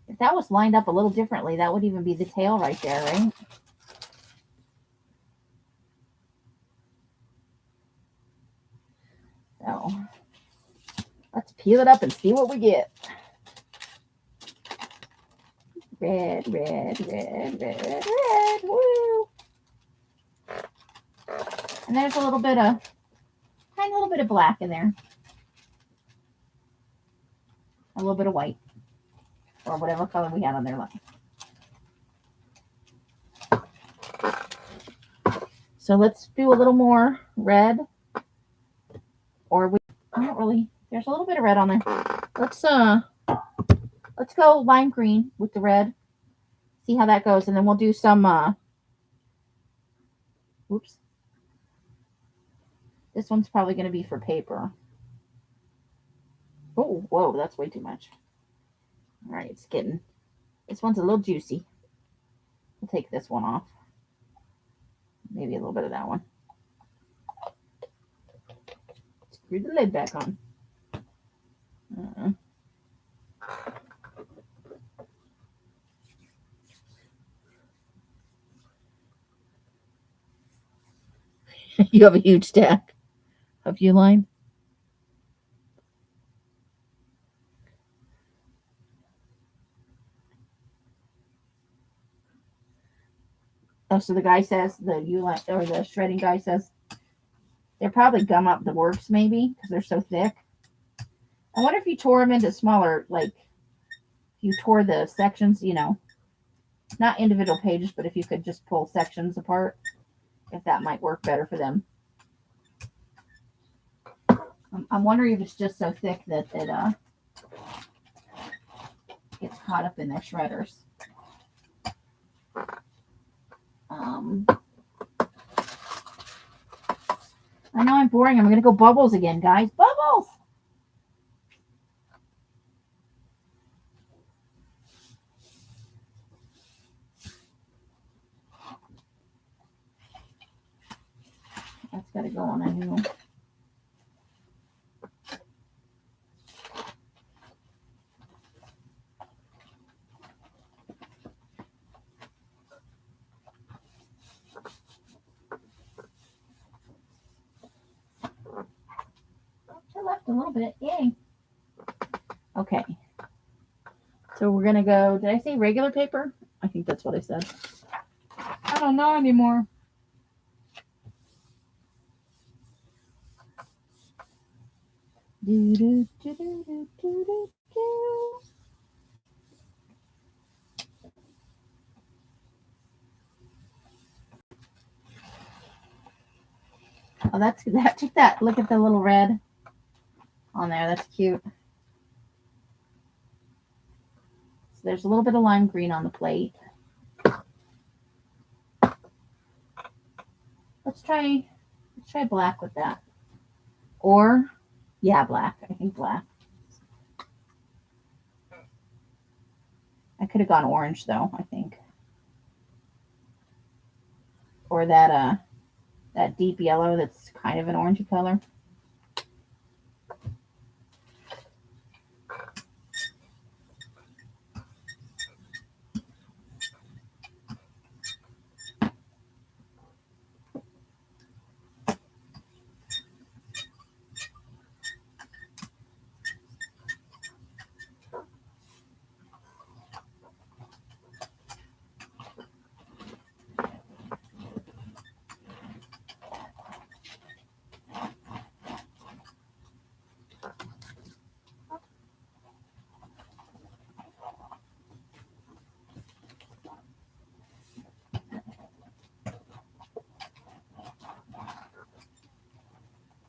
[SPEAKER 1] if that was lined up a little differently, that would even be the tail right there, right? So let's peel it up and see what we get. Red, red, red, red, red. Woo! And there's a little bit of, tiny little bit of black in there. A little bit of white. Or whatever color we had on there left. So let's do a little more red. Or we, I don't really, there's a little bit of red on there. Let's go lime green with the red. See how that goes. And then we'll do some, oops. This one's probably going to be for paper. Oh, whoa, that's way too much. All right, it's getting, this one's a little juicy. We'll take this one off. Maybe a little bit of that one. Screw the lid back on. You have a huge stack of U-line. Oh, so the guy says, the U-line, or the shredding guy says, they're probably gum up the works maybe, because they're so thick. I wonder if you tore them into smaller, like, if you tore the sections, you know, not individual pages, but if you could just pull sections apart, if that might work better for them. I'm wondering if it's just so thick that it gets caught up in their shredders. I know I'm boring. I'm going to go bubbles again, guys. Bubbles! That's got to go on a new. I left a little bit. Yay. Okay. So we're going to go, did I say regular paper? I think that's what I said. I don't know anymore. Do, do, do, do, do, do, do. Oh, that took that. Look at the little red on there. That's cute. So there's a little bit of lime green on the plate. Let's let's try black with that. Or, yeah, black. I think black. I could have gone orange though, I think. Or that deep yellow that's kind of an orangey color.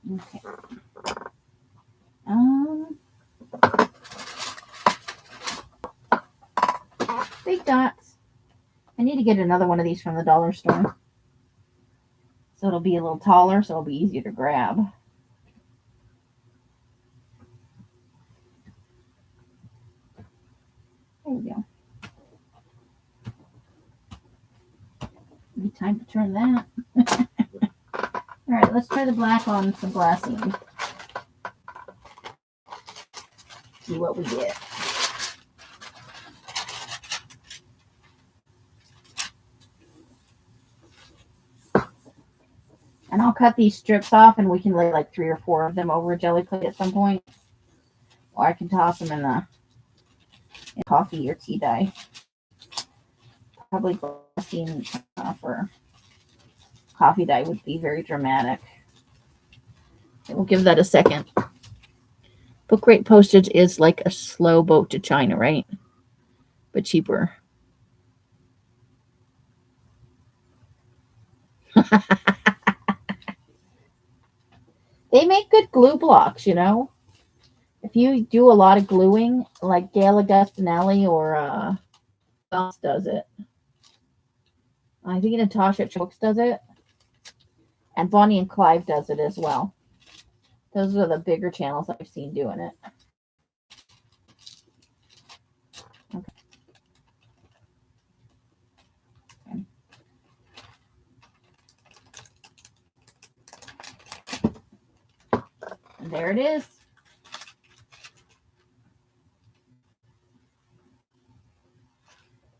[SPEAKER 1] Okay. Big dots. I need to get another one of these from the dollar store. So it'll be a little taller, so it'll be easier to grab. There we go. Be time to turn that. All right, let's try the black on some glassine. See what we get. And I'll cut these strips off and we can lay like 3 or 4 of them over a jelly plate at some point. Or I can toss them in coffee or tea dye. Probably glassine for coffee dye would be very dramatic. Okay, we'll give that a second. Book rate postage is like a slow boat to China, right? But cheaper. They make good glue blocks, you know. If you do a lot of gluing, like Gail Augustinelli or else does it. I think Natasha Chokes does it. And Bonnie and Clive does it as well. Those are the bigger channels I've seen doing it. Okay. And there it is.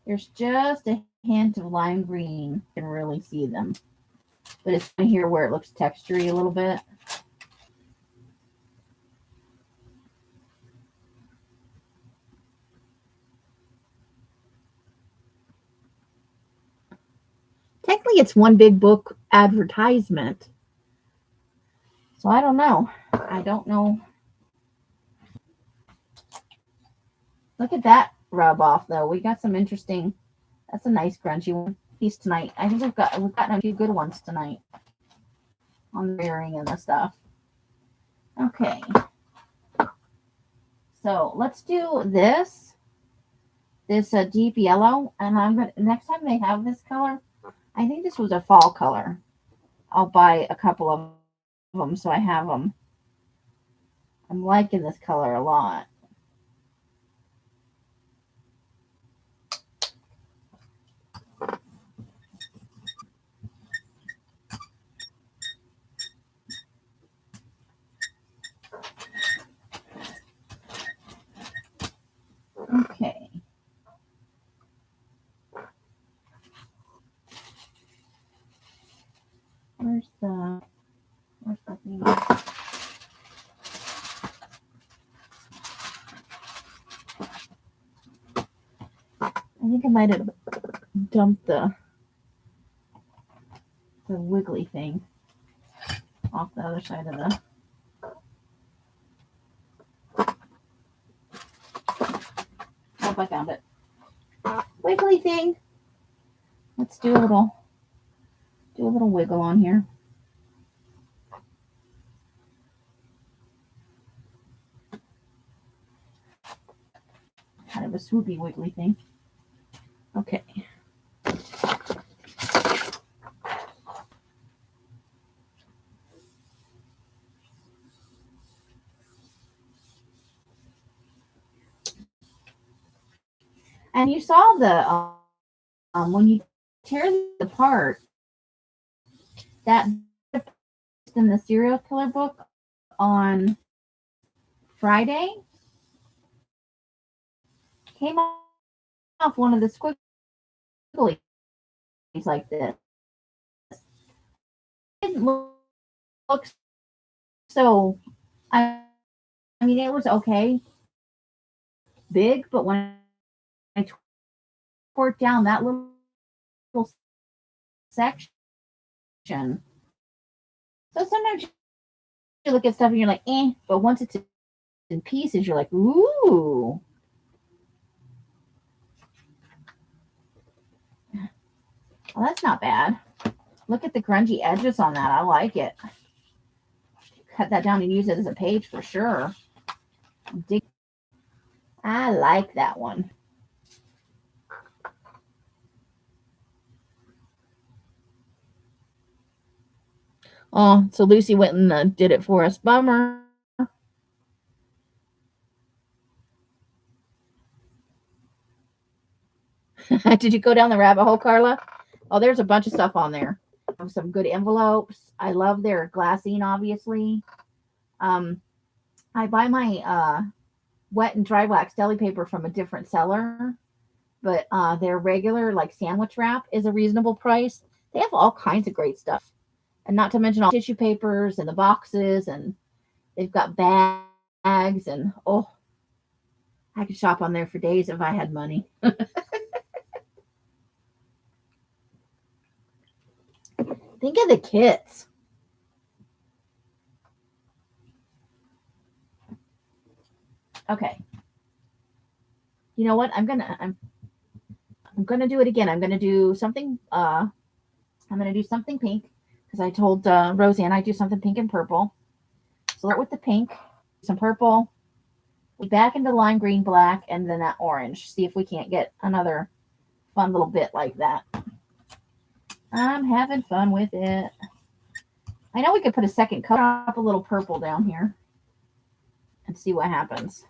[SPEAKER 1] There's just a hint of lime green. You can really see them. But it's here where it looks textury a little bit. Technically, it's one big book advertisement. So I don't know. I don't know. Look at that rub off, though. We got some interesting. That's a nice crunchy piece tonight. I think we've gotten a few good ones tonight on the earring and the stuff. Okay. So let's do this deep yellow, and I'm gonna next time they have this color. I think this was a fall color. I'll buy a couple of them so I have them. I'm liking this color a lot. Okay. Where's the thing? I think I might have dumped the wiggly thing off the other side of the. Oh, I found it. Wiggly thing. Let's do a little wiggle on here. Kind of a swoopy wiggly thing. Okay. And you saw the when you tear it apart, that in the serial killer book on Friday came off one of the squigglies like this. It didn't look so. I mean, it was okay, big, but when I tore it down, that little section. So sometimes you look at stuff and you're like, eh, but once it's in pieces, you're like, ooh. Well, that's not bad. Look at the grungy edges on that. I like it. Cut that down and use it as a page for sure. I like that one. Oh, so Lucy went and did it for us. Bummer. Did you go down the rabbit hole, Carla? Oh, there's a bunch of stuff on there. Some good envelopes. I love their glassine, obviously. I buy my wet and dry wax deli paper from a different seller, but their regular like sandwich wrap is a reasonable price. They have all kinds of great stuff, and not to mention all tissue papers and the boxes, and they've got bags, and oh, I could shop on there for days if I had money. Think of the kits. Okay. You know what? I'm gonna do it again. I'm gonna do something. I'm gonna do something pink because I told Roseanne I'd do something pink and purple. Start with the pink, some purple, back into lime green, black, and then that orange. See if we can't get another fun little bit like that. I'm having fun with it. I know we could put a second color, up a little purple down here, and see what happens.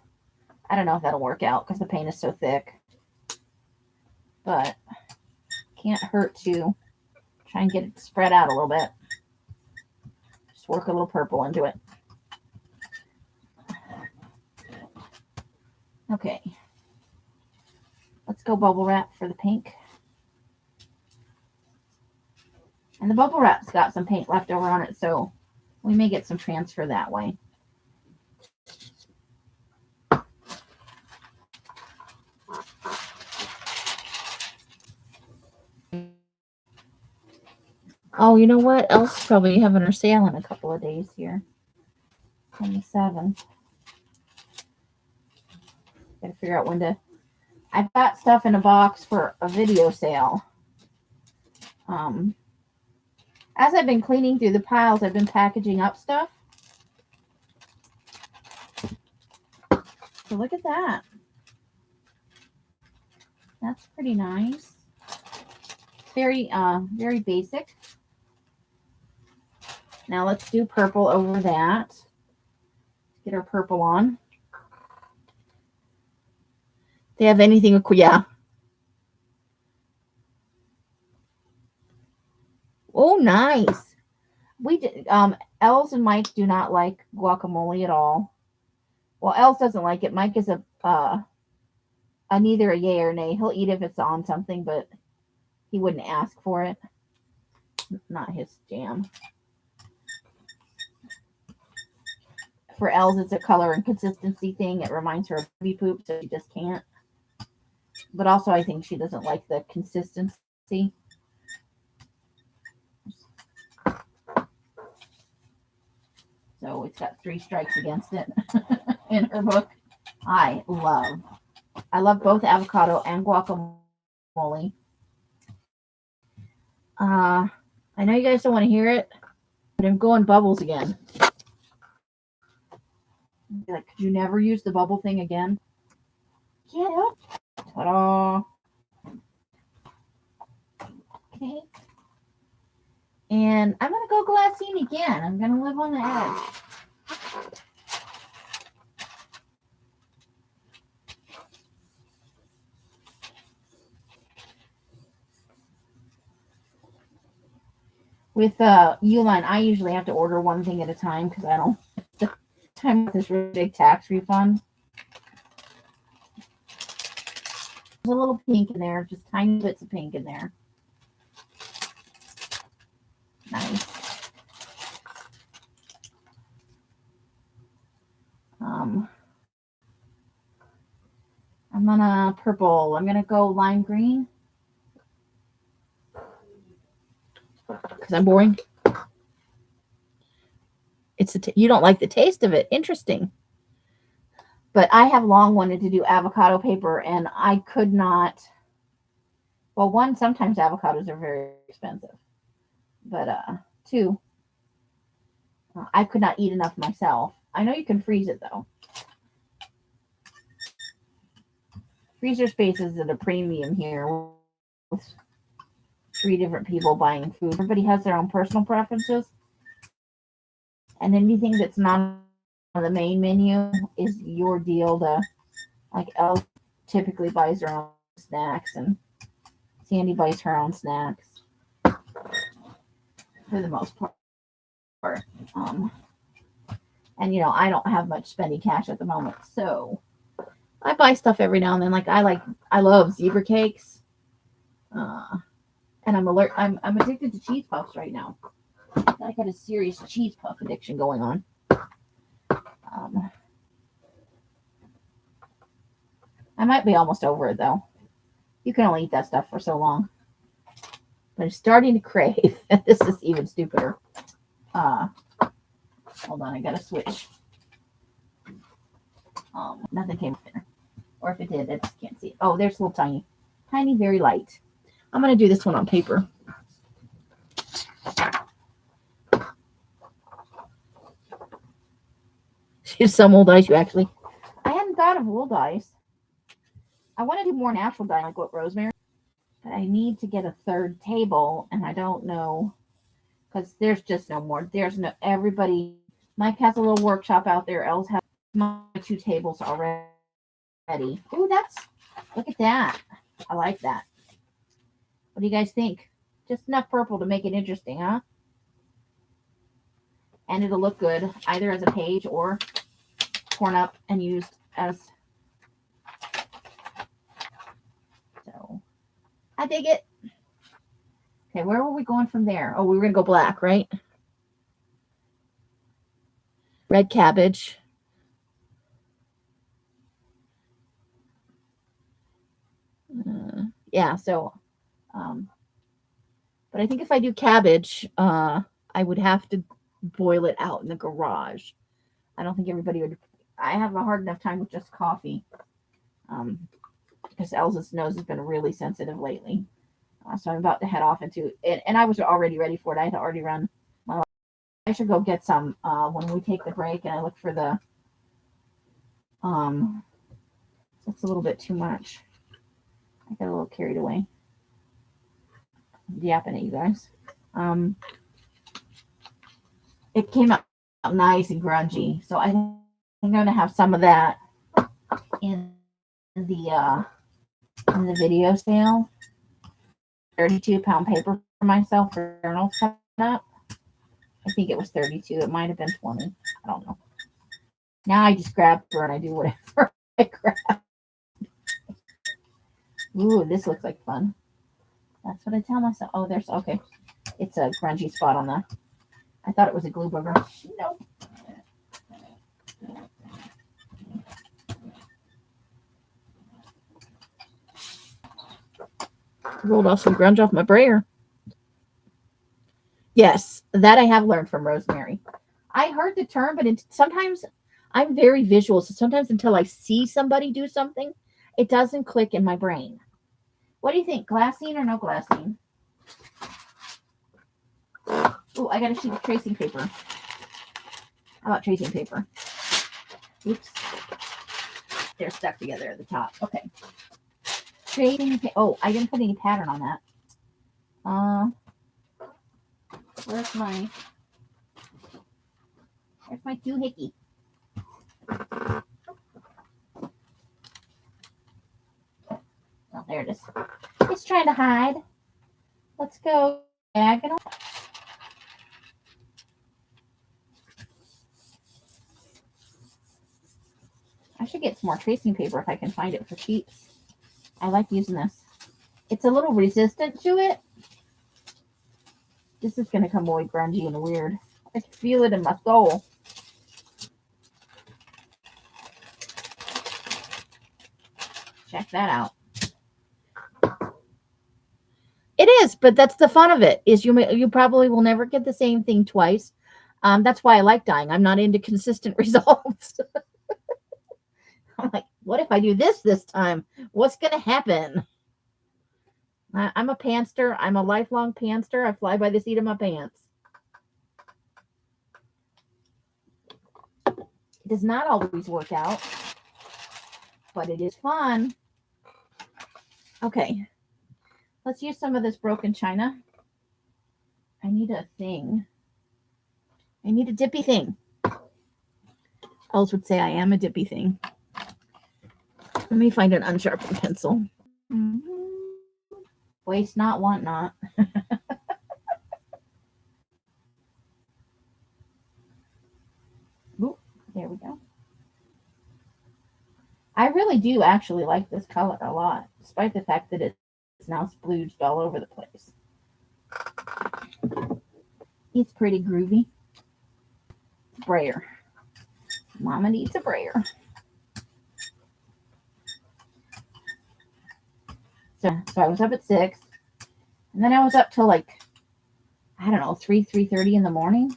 [SPEAKER 1] I don't know if that'll work out because the paint is so thick, but can't hurt to try and get it spread out a little bit. Just work a little purple into it. Okay. Let's go bubble wrap for the pink. And the bubble wrap's got some paint left over on it, so we may get some transfer that way. Oh, you know what else probably having her sale in a couple of days here. 27. Gotta figure out when to. I've got stuff in a box for a video sale. As I've been cleaning through the piles, I've been packaging up stuff. So look at that. That's pretty nice. Very, very basic. Now let's do purple over that. Get our purple on. They have anything? Yeah. Oh, nice. We did. Els and Mike do not like guacamole at all. Well, Els doesn't like it. Mike is a neither a yay or nay. He'll eat if it's on something, but he wouldn't ask for it. Not his jam. For Els, it's a color and consistency thing. It reminds her of baby poop, so she just can't. But also, I think she doesn't like the consistency. So it's got 3 strikes against it in her book. I love both avocado and guacamole. I know you guys don't want to hear it, but I'm going bubbles again. Like, could you never use the bubble thing again? Yeah. Ta-da. Okay. And I'm going to go glassine again. I'm going to live on the edge. With Uline, I usually have to order one thing at a time because I don't have time with this really big tax refund. There's a little pink in there, just tiny bits of pink in there. Nice. I'm gonna purple. I'm gonna go lime green because I'm boring. It's you don't like the taste of it. Interesting. But I have long wanted to do avocado paper, and I could not. Well, one, sometimes avocados are very expensive, but two, I could not eat enough myself. I know you can freeze it though. Freezer space is at a premium here with 3 different people buying food. Everybody has their own personal preferences. And anything that's not on the main menu is your deal to, like, Elle typically buys her own snacks and Sandy buys her own snacks for the most part. And you know, I don't have much spending cash at the moment, so I buy stuff every now and then. I love zebra cakes, and I'm addicted to cheese puffs right now. I got a serious cheese puff addiction going on. I might be almost over it though. You can only eat that stuff for so long. But I'm starting to crave. This is even stupider. Hold on, I gotta switch. Nothing came up there. Or if it did, I just can't see it. Oh, there's a little tiny. Tiny, very light. I'm gonna do this one on paper. Use some old dice, you actually. I hadn't thought of old dice. I want to do more natural dye like what Rosemary. But I need to get a third table, and I don't know because there's just no more. There's no everybody. Mike has a little workshop out there. Els has my 2 tables already. Ooh, look at that. I like that. What do you guys think? Just enough purple to make it interesting, huh? And it'll look good either as a page or torn up and used as. So I dig it. Okay, where were we going from there? Oh, we were going to go black, right? Red cabbage. Yeah, so, but I think if I do cabbage, I would have to boil it out in the garage. I don't think everybody would. I have a hard enough time with just coffee, because Elsa's nose has been really sensitive lately. So I'm about to head off into it, and I was already ready for it. I had already run my. I should go get some when we take the break, and I look for the. That's a little bit too much. I got a little carried away. I'm yapping at you guys. It came out nice and grungy, so I think I'm going to have some of that in the video sale. 32-pound paper for myself for journal set up. I think it was 32. It might have been 20. I don't know. Now I just grab her and I do whatever I grab. Ooh, this looks like fun. That's what I tell myself. Oh, there's okay. It's a grungy spot on the. I thought it was a glue booger. Nope. Rolled off some grunge off my brayer. Yes, that I have learned from Rosemary. I heard the term, but sometimes I'm very visual. So sometimes until I see somebody do something, it doesn't click in my brain. What do you think? Glassine or no glassine? Oh, I got a sheet of tracing paper. How about tracing paper? Oops. They're stuck together at the top. Okay. Tracing paper. Oh, I didn't put any pattern on that. Where's my doohickey? Oh, there it is. It's trying to hide. Let's go diagonal. I should get some more tracing paper if I can find it for cheap. I like using this. It's a little resistant to it. This is going to come away grungy and weird. I can feel it in my soul. Check that out. It is, but that's the fun of it. Is you probably will never get the same thing twice. That's why I like dyeing. I'm not into consistent results. I'm like, what if I do this time? What's going to happen? I'm a pantster. I'm a lifelong pantster. I fly by the seat of my pants. It does not always work out, but it is fun. Okay. Let's use some of this broken china. I need a thing. I need a dippy thing. Els would say I am a dippy thing. Let me find an unsharpened pencil. Waste not, want not. Ooh, there we go. I really do actually like this color a lot, despite the fact that it's now splooged all over the place. It's pretty groovy. Brayer. Mama needs a brayer. So I was up at 6, and then I was up till like, I don't know, 3:30 in the morning.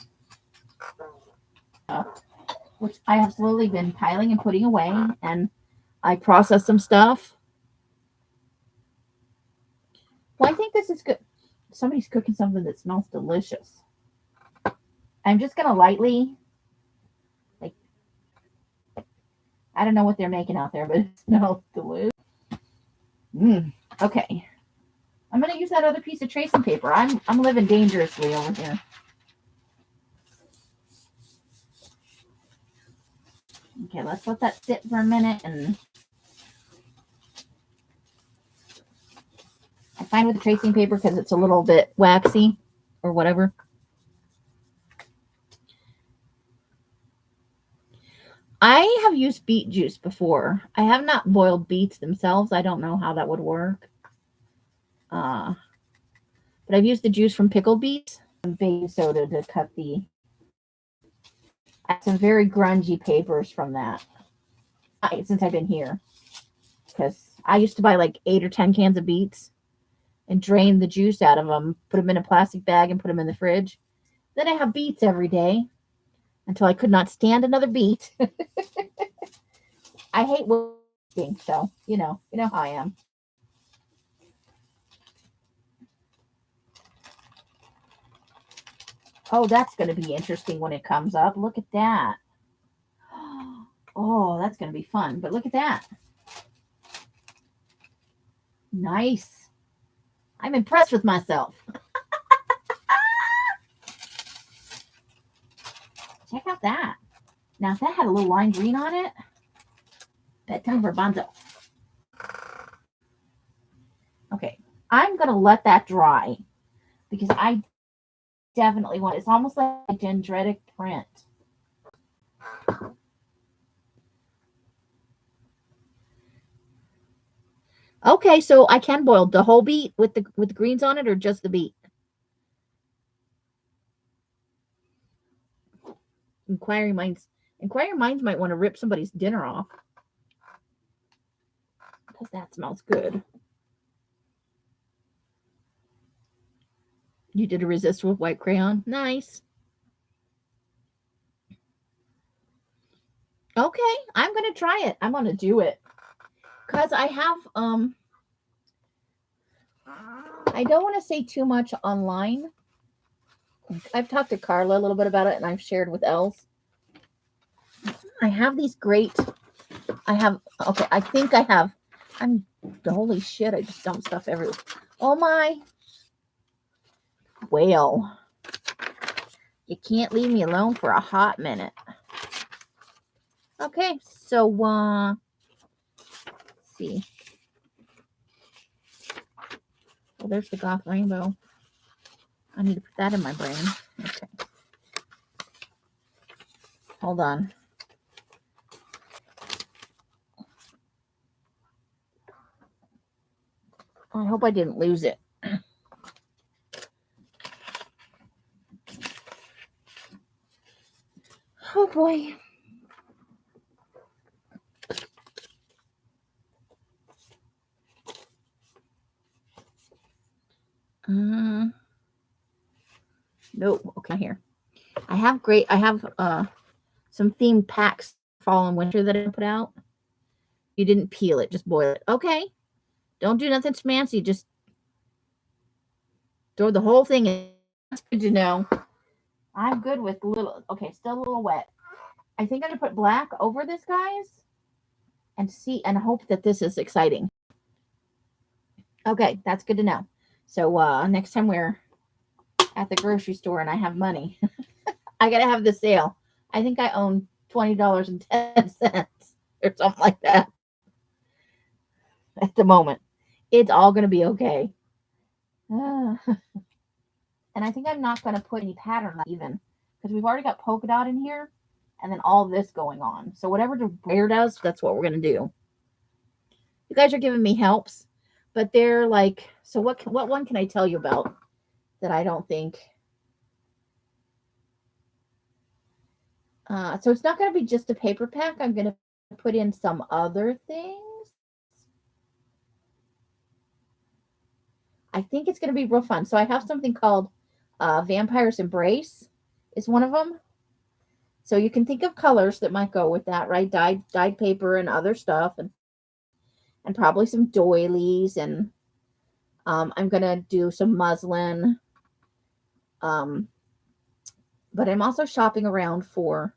[SPEAKER 1] Which I have slowly been piling and putting away, and I processed some stuff. Well, I think this is good. Somebody's cooking something that smells delicious. I'm just going to lightly, like, I don't know what they're making out there, but it smells delicious. Okay. I'm going to use that other piece of tracing paper. I'm living dangerously over here. Okay, let's let that sit for a minute. And I find with the tracing paper, because it's a little bit waxy or whatever. I have used beet juice before. I have not boiled beets themselves. I don't know how that would work. But I've used the juice from pickled beets and baking soda to cut the... I have some very grungy papers from that since I've been here. Because I used to buy like 8 or 10 cans of beets and drain the juice out of them, put them in a plastic bag and put them in the fridge. Then I have beets every day until I could not stand another beet. I hate wasting, so you know how I am. Oh, that's going to be interesting when it comes up. Look at that. Oh, that's going to be fun. But look at that. Nice. I'm impressed with myself. Check out that. Now, if that had a little lime green on it, bedtime for Bonzo. Okay. I'm going to let that dry because I definitely want, it's almost like a dendritic print. Okay, so I can boil the whole beet with the greens on it, or just the beet? Inquiring minds might want to rip somebody's dinner off, because that smells good. You did a resist with white crayon. Nice. Okay, I'm going to try it. I'm going to do it. Because I have, I don't want to say too much online. I've talked to Carla a little bit about it, and I've shared with Els. I have these great, I think I have, holy shit, I just dumped stuff everywhere. Oh my. Well, you can't leave me alone for a hot minute. Okay, so, let's see. Well, there's the Goth Rainbow. I need to put that in my brain. Okay. Hold on. I hope I didn't lose it. Oh boy. Nope. Okay, here. I have some themed packs fall and winter that I put out. You didn't peel it, just boil it. Okay. Don't do nothing fancy. Just throw the whole thing in. That's good to know. I'm good with little. Okay, still a little wet. I think I'm gonna put black over this, guys, and hope that this is exciting. Okay, that's good to know. So next time we're at the grocery store and I have money, I gotta have the sale. I think I own $20.10 or something like that at the moment. It's all gonna be okay. And I think I'm not gonna put any pattern even because we've already got polka dot in here, and then all this going on. So whatever the brayer does, that's what we're gonna do. You guys are giving me helps, but they're like, so what one can I tell you about that I don't think? So it's not going to be just a paper pack. I'm going to put in some other things. I think it's going to be real fun. So I have something called Vampire's Embrace is one of them. So you can think of colors that might go with that, right? Dyed paper and other stuff, and probably some doilies, and I'm going to do some muslin. But I'm also shopping around for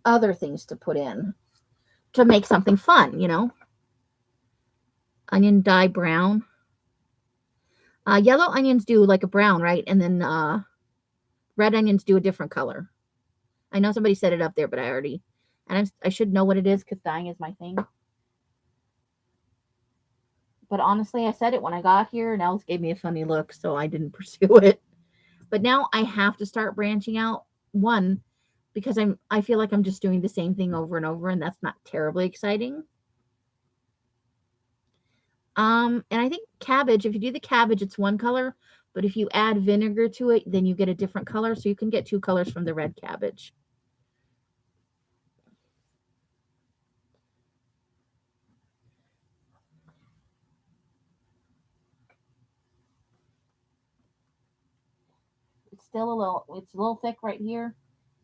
[SPEAKER 1] other things to put in to make something fun, Onion dye brown. Yellow onions do like a brown, right? And then red onions do a different color. I know somebody set it up there, but I should know what it is because dyeing is my thing. But honestly, I said it when I got here, and Alice gave me a funny look, so I didn't pursue it. But now I have to start branching out. One, because I feel like I'm just doing the same thing over and over, and that's not terribly exciting. And I think cabbage, if you do the cabbage, it's one color, but if you add vinegar to it, then you get a different color. So you can get two colors from the red cabbage. It's a little thick right here.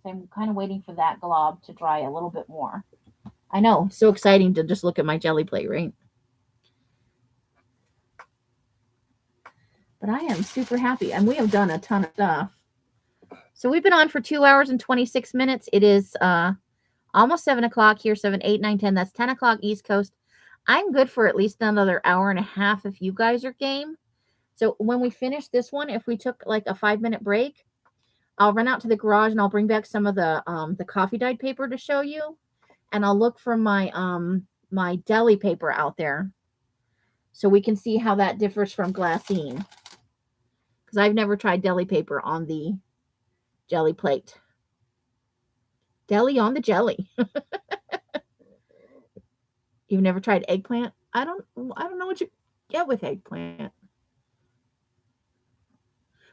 [SPEAKER 1] So I'm kind of waiting for that glob to dry a little bit more. I know, so exciting to just look at my jelly plate, right? But I am super happy, and we have done a ton of stuff. So we've been on for 2 hours and 26 minutes. It is almost 7 o'clock here, 7, 8, 9, 10. That's 10 o'clock East Coast. I'm good for at least another hour and a half if you guys are game. So when we finish this one, if we took like a 5-minute break, I'll run out to the garage and I'll bring back some of the coffee dyed paper to show you. And I'll look for my my deli paper out there so we can see how that differs from glassine. Because I've never tried deli paper on the jelly plate. Deli on the jelly. You've never tried eggplant? I don't know what you get with eggplant.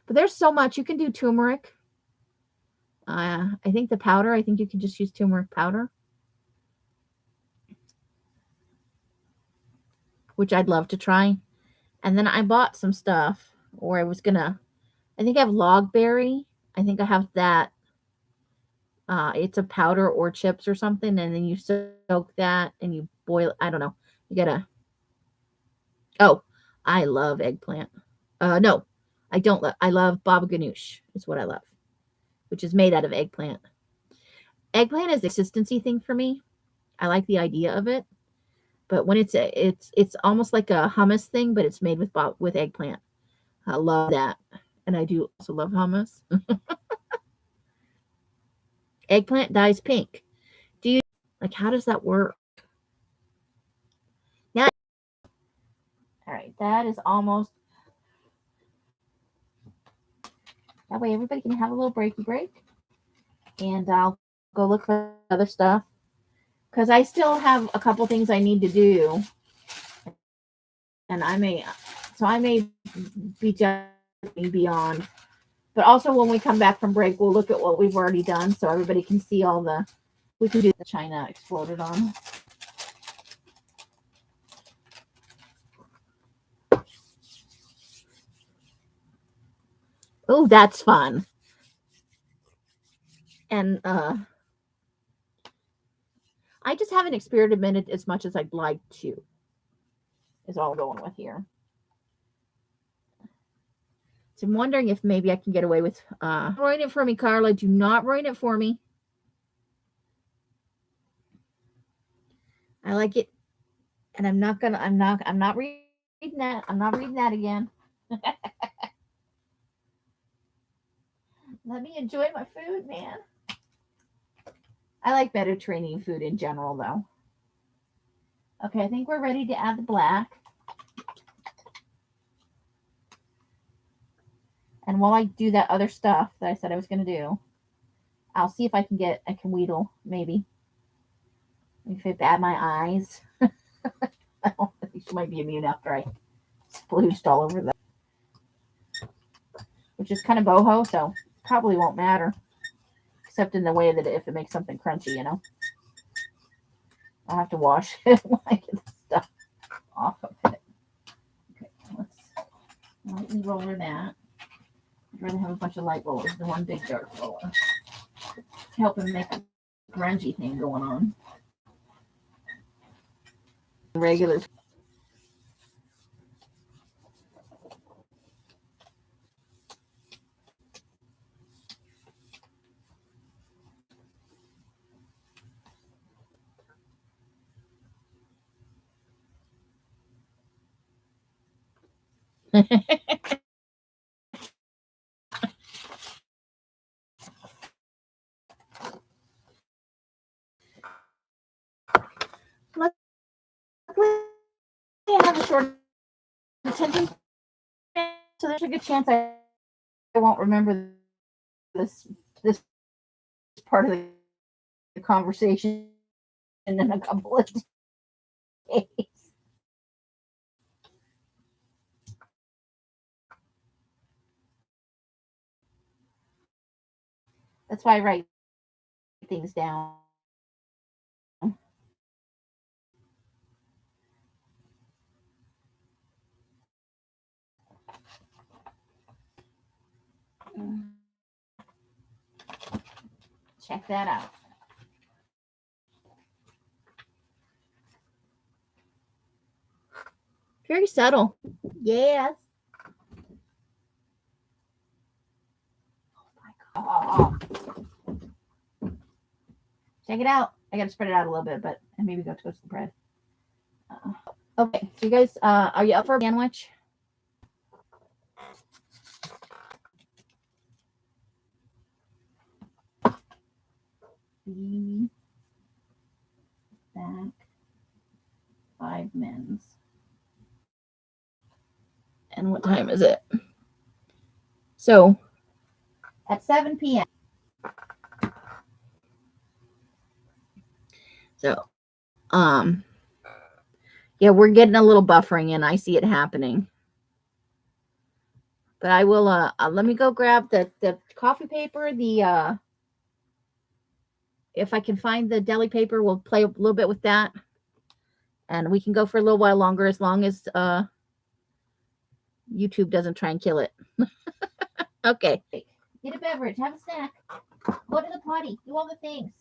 [SPEAKER 1] But there's so much. You can do turmeric. I think the powder, I think you can just use turmeric powder. Which I'd love to try. And then I bought some stuff, or I think I have logberry. I think I have that. It's a powder or chips or something, and then you soak that and you boil it. I don't know. I love eggplant. No, I don't I love baba ganoush is what I love, which is made out of eggplant. Eggplant is a consistency thing for me. I like the idea of it, but when it's almost like a hummus thing, but it's made with eggplant. I love that, and I do also love hummus. Eggplant dyes pink. How does that work? Now, all right, that is almost. That way everybody can have a little breaky break. And I'll go look for other stuff. Because I still have a couple things I need to do. And I may So I may be just beyond. But also when we come back from break, we'll look at what we've already done so everybody can see all the, we can do the China exploded on. Oh, that's fun. And I just haven't experimented as much as I'd like to, is all I'm going with here. So I'm wondering if maybe I can get away with ruin it for me, Carla. Do not ruin it for me. I like it. And I'm not reading that. I'm not reading that again. Let me enjoy my food, man. I like Mediterranean food in general, though. Okay, I think we're ready to add the black. And while I do that other stuff that I said I was going to do, I'll see if I can wheedle, maybe. If I add my eyes. I think she might be immune after I splooged all over that. Which is kind of boho, so probably won't matter. Except in the way that if it makes something crunchy, you know. I'll have to wash it when I get the stuff off of it. Okay, let's lightly roller that. I'd rather have a bunch of light rollers than one big dark roller. To help him make a grungy thing going on. Regular. I have a short attention span, so there's a good chance I won't remember this part of the conversation in a couple of days. That's why I write things down. Check that out. Very subtle. Yes. Oh. Check it out. I got to spread it out a little bit, but maybe go toast the bread. Okay, so you guys, are you up for a sandwich? Be back 5 minutes. And what time is it? So, at 7 p.m. So, yeah, we're getting a little buffering and I see it happening. But I will, let me go grab the coffee paper, if I can find the deli paper, we'll play a little bit with that. And we can go for a little while longer as long as, YouTube doesn't try and kill it. Okay. Get a beverage, have a snack, go to the potty, do all the things.